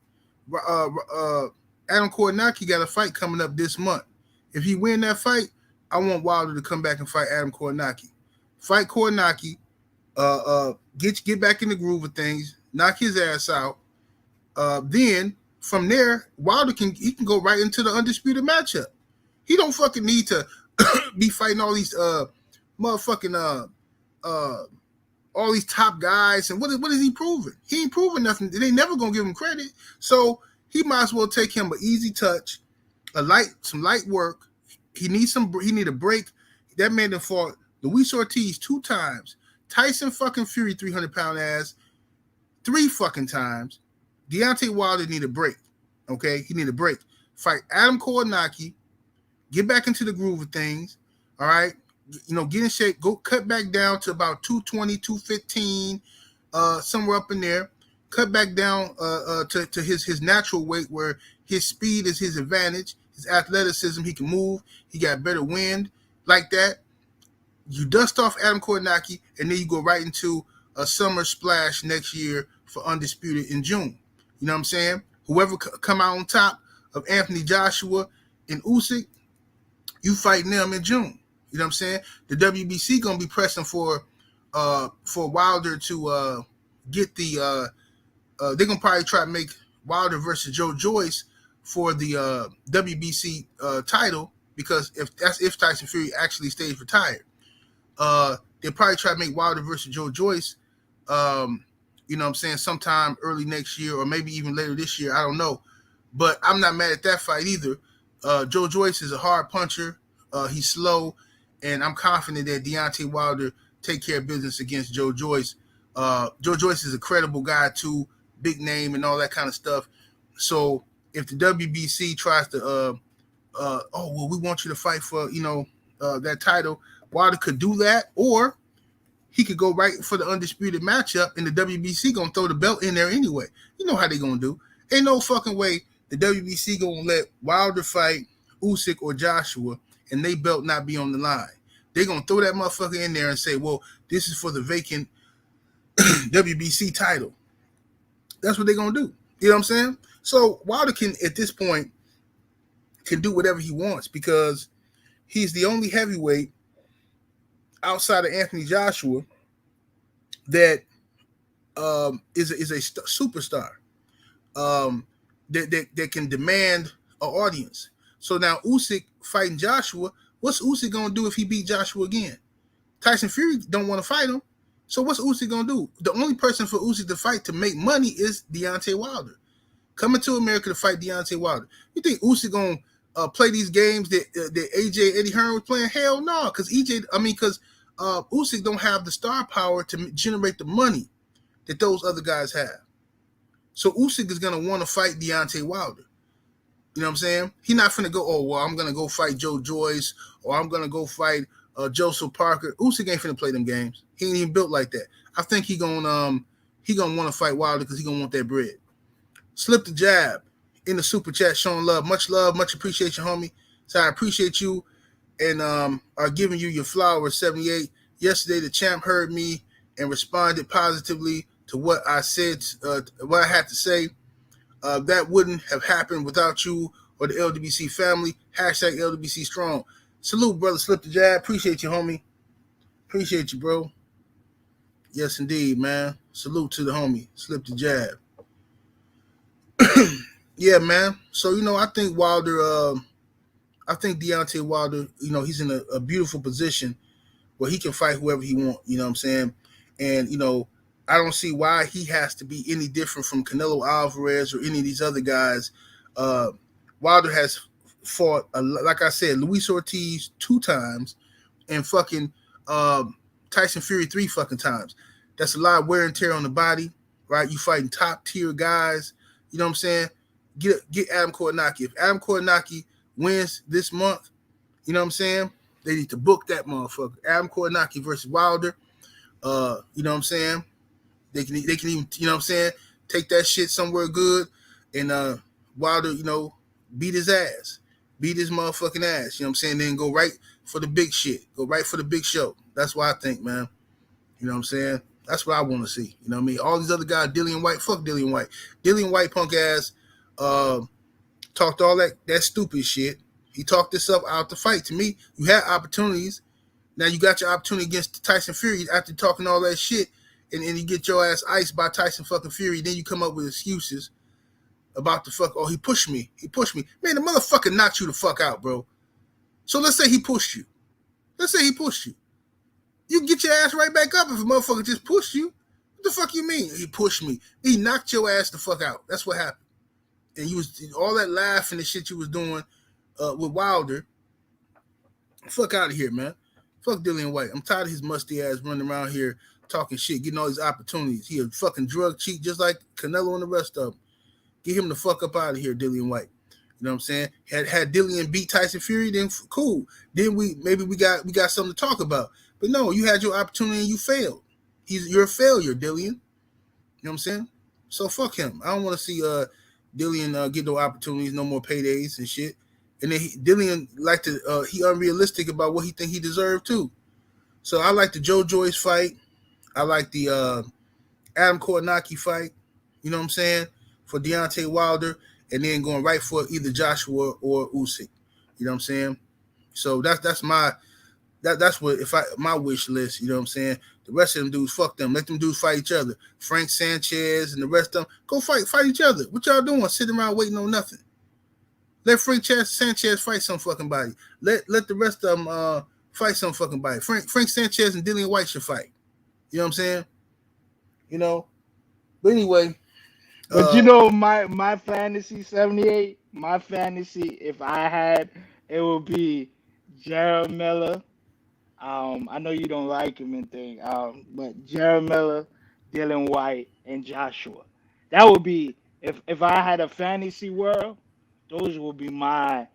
Adam Kownacki got a fight coming up this month. If he win that fight, I want Wilder to come back and fight Adam Kownacki. Fight Kownacki, get back in the groove of things, knock his ass out. Then from there, Wilder can go right into the undisputed matchup. He don't fucking need to be fighting all these motherfucking all these top guys. And what is he proving? He ain't proving nothing. They never gonna give him credit. So he might as well take him an easy touch, some light work. He need a break. That man that fought Luis Ortiz 2 times, Tyson fucking Fury 300-pound ass 3 fucking times. Deontay Wilder need a break. Okay, he need a break. Fight Adam Kownacki, get back into the groove of things. All right, get in shape. Go cut back down to about 220, 215, somewhere up in there. Cut back down to his natural weight, where his speed is his advantage. His athleticism, he can move. He got better wind like that. You dust off Adam Kownacki, and then you go right into a summer splash next year for Undisputed in June. You know what I'm saying? Whoever come out on top of Anthony Joshua and Usyk, you fighting them in June. You know what I'm saying? The WBC gonna be pressing for Wilder to get the they're gonna probably try to make Wilder versus Joe Joyce for the WBC title, because if Tyson Fury actually stays retired, they'll probably try to make Wilder versus Joe Joyce, you know what I'm saying, sometime early next year or maybe even later this year. I don't know, but I'm not mad at that fight either. Joe Joyce is a hard puncher. He's slow, and I'm confident that Deontay Wilder take care of business against Joe Joyce. Joe Joyce is a credible guy too, big name and all that kind of stuff. So if the WBC tries to, we want you to fight for, that title, Wilder could do that, or he could go right for the undisputed matchup, and the WBC gonna throw the belt in there anyway. You know how they gonna do. Ain't no fucking way the WBC gonna let Wilder fight Usyk or Joshua and they belt not be on the line. They gonna throw that motherfucker in there and say, well, this is for the vacant WBC title. That's what they gonna do. You know what I'm saying? So Wilder can, at this point, can do whatever he wants, because he's the only heavyweight outside of Anthony Joshua that is a superstar that can demand an audience. So now Usyk fighting Joshua, what's Usyk gonna do if he beat Joshua again? Tyson Fury don't want to fight him, so what's Usyk gonna do? The only person for Usyk to fight to make money is Deontay Wilder. Coming to America to fight Deontay Wilder. You think Usyk gonna play these games that AJ Eddie Hearn was playing? Hell no, because Usyk don't have the star power to generate the money that those other guys have. So Usyk is gonna want to fight Deontay Wilder. You know what I'm saying? He's not finna go, oh, well, I'm gonna go fight Joe Joyce, or I'm gonna go fight Joseph Parker. Usyk ain't finna play them games. He ain't even built like that. I think he gonna want to fight Wilder because he gonna want that bread. Slip the jab in the super chat, showing love, much appreciation, homie. So I appreciate you and are giving you your flowers. 78. Yesterday, the champ heard me and responded positively to what I said, what I had to say. That wouldn't have happened without you or the LWC family. Hashtag LWC strong. Salute, brother. Slip the jab. Appreciate you, homie. Appreciate you, bro. Yes, indeed, man. Salute to the homie. Slip the jab. Yeah, man. So, I think Deontay Wilder, he's in a beautiful position where he can fight whoever he wants, you know what I'm saying? And, I don't see why he has to be any different from Canelo Alvarez or any of these other guys. Wilder has fought, like I said, Luis Ortiz 2 times and fucking Tyson Fury 3 fucking times. That's a lot of wear and tear on the body, right? You fighting top tier guys, you know what I'm saying? Get Adam Kownacki. If Adam Kownacki wins this month, you know what I'm saying? They need to book that motherfucker. Adam Kownacki versus Wilder. You know what I'm saying? They can even, you know what I'm saying, take that shit somewhere good and Wilder, beat his ass. Beat his motherfucking ass. You know what I'm saying? Then go right for the big shit. Go right for the big show. That's what I think, man. You know what I'm saying? That's what I want to see. You know what I mean? All these other guys, Dillian White, fuck Dillian White. Dillian White punk ass talked all that stupid shit. He talked this up out the fight. To me, you had opportunities. Now you got your opportunity against Tyson Fury after talking all that shit, and you get your ass iced by Tyson fucking Fury. Then you come up with excuses about the fuck. Oh, he pushed me. He pushed me. Man, the motherfucker knocked you the fuck out, bro. So let's say he pushed you. Let's say he pushed you. You can get your ass right back up if a motherfucker just pushed you. What the fuck you mean? He pushed me. He knocked your ass the fuck out. That's what happened. And you was all that laughing and shit you was doing with Wilder. Fuck out of here, man. Fuck Dillian White. I'm tired of his musty ass running around here talking shit, getting all these opportunities. He a fucking drug cheat just like Canelo and the rest of them. Get him the fuck up out of here, Dillian White. You know what I'm saying? Had Dillian beat Tyson Fury, then cool. Then we got something to talk about. But no, you had your opportunity and you failed. You're a failure, Dillian. You know what I'm saying? So fuck him. I don't want to see Dillian get no opportunities, no more paydays and shit. And then Dillian he unrealistic about what he think he deserved too. So I like the Joe Joyce fight. I like the Adam Kownacki fight. You know what I'm saying? For Deontay Wilder, and then going right for either Joshua or Usyk. You know what I'm saying? So that's my That's what my wish list. You know what I'm saying? The rest of them dudes, fuck them. Let them dudes fight each other. Frank Sanchez and the rest of them go fight each other. What y'all doing? Sitting around waiting on nothing. Let Frank Sanchez fight some fucking body. Let the rest of them fight some fucking body. Frank Sanchez and Dillian White should fight. You know what I'm saying? You know. But anyway. But you know, my fantasy 78, my fantasy, if I had, it would be Jared Miller. I know you don't like him and thing, but Jared Miller, Dylan White, and Joshua. That would be if I had a fantasy world, those would be my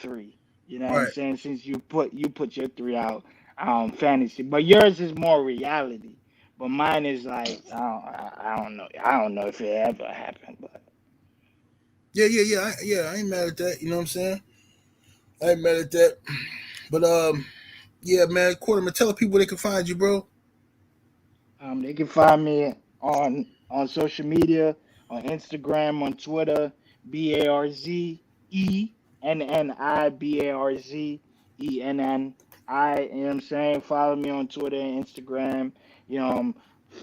three. You know what I'm Right. saying? Since you put your three out, fantasy, but yours is more reality. But mine is like I don't know. I don't know if it ever happened, but Yeah. I ain't mad at that. You know what I'm saying? I ain't mad at that. But yeah, man, Quarterman, tell the people they can find you, bro. they can find me on social media, on Instagram, on Twitter, BARZENNI, you know what I'm saying? Follow me on Twitter and Instagram. You know,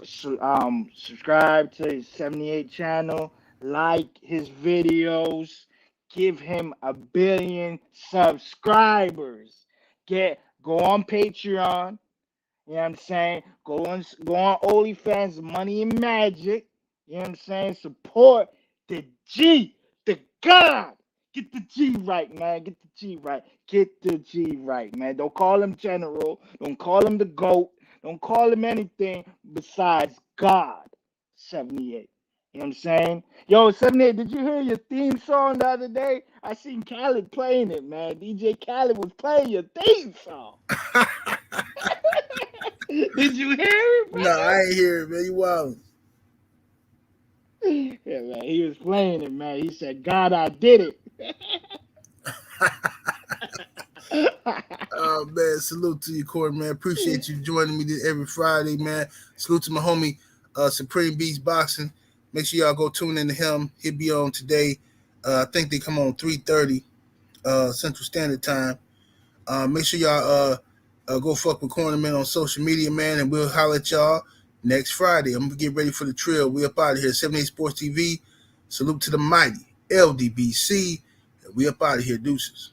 subscribe to his 78 channel, like his videos, give him 1 billion subscribers. Go on Patreon. You know what I'm saying? Go on OnlyFans, Money and Magic. You know what I'm saying? Support the G, the God. Get the G right, man. Get the G right. Get the G right, man. Don't call him General. Don't call him the GOAT. Don't call him anything besides God. 78. You know what I'm saying? Yo, 78, did you hear your theme song the other day? I seen Khaled playing it, man. DJ Khaled was playing your theme song. Did you hear it, No, brother? I ain't hear it, man. You wild. Yeah, man. He was playing it, man. He said, God, I did it. Oh man, salute to you, Quarterman, man. Appreciate you joining me every Friday, man. Salute to my homie, Supreme Beast Boxing. Make sure y'all go tune in to him. He'll be on today. I think they come on 3:30 Central Standard Time. Make sure y'all go fuck with Cornerman on social media, man, and we'll holler at y'all next Friday. I'm gonna get ready for the trail. We up out of here. 78 Sports TV. Salute to the mighty LDBC. We up out of here. Deuces.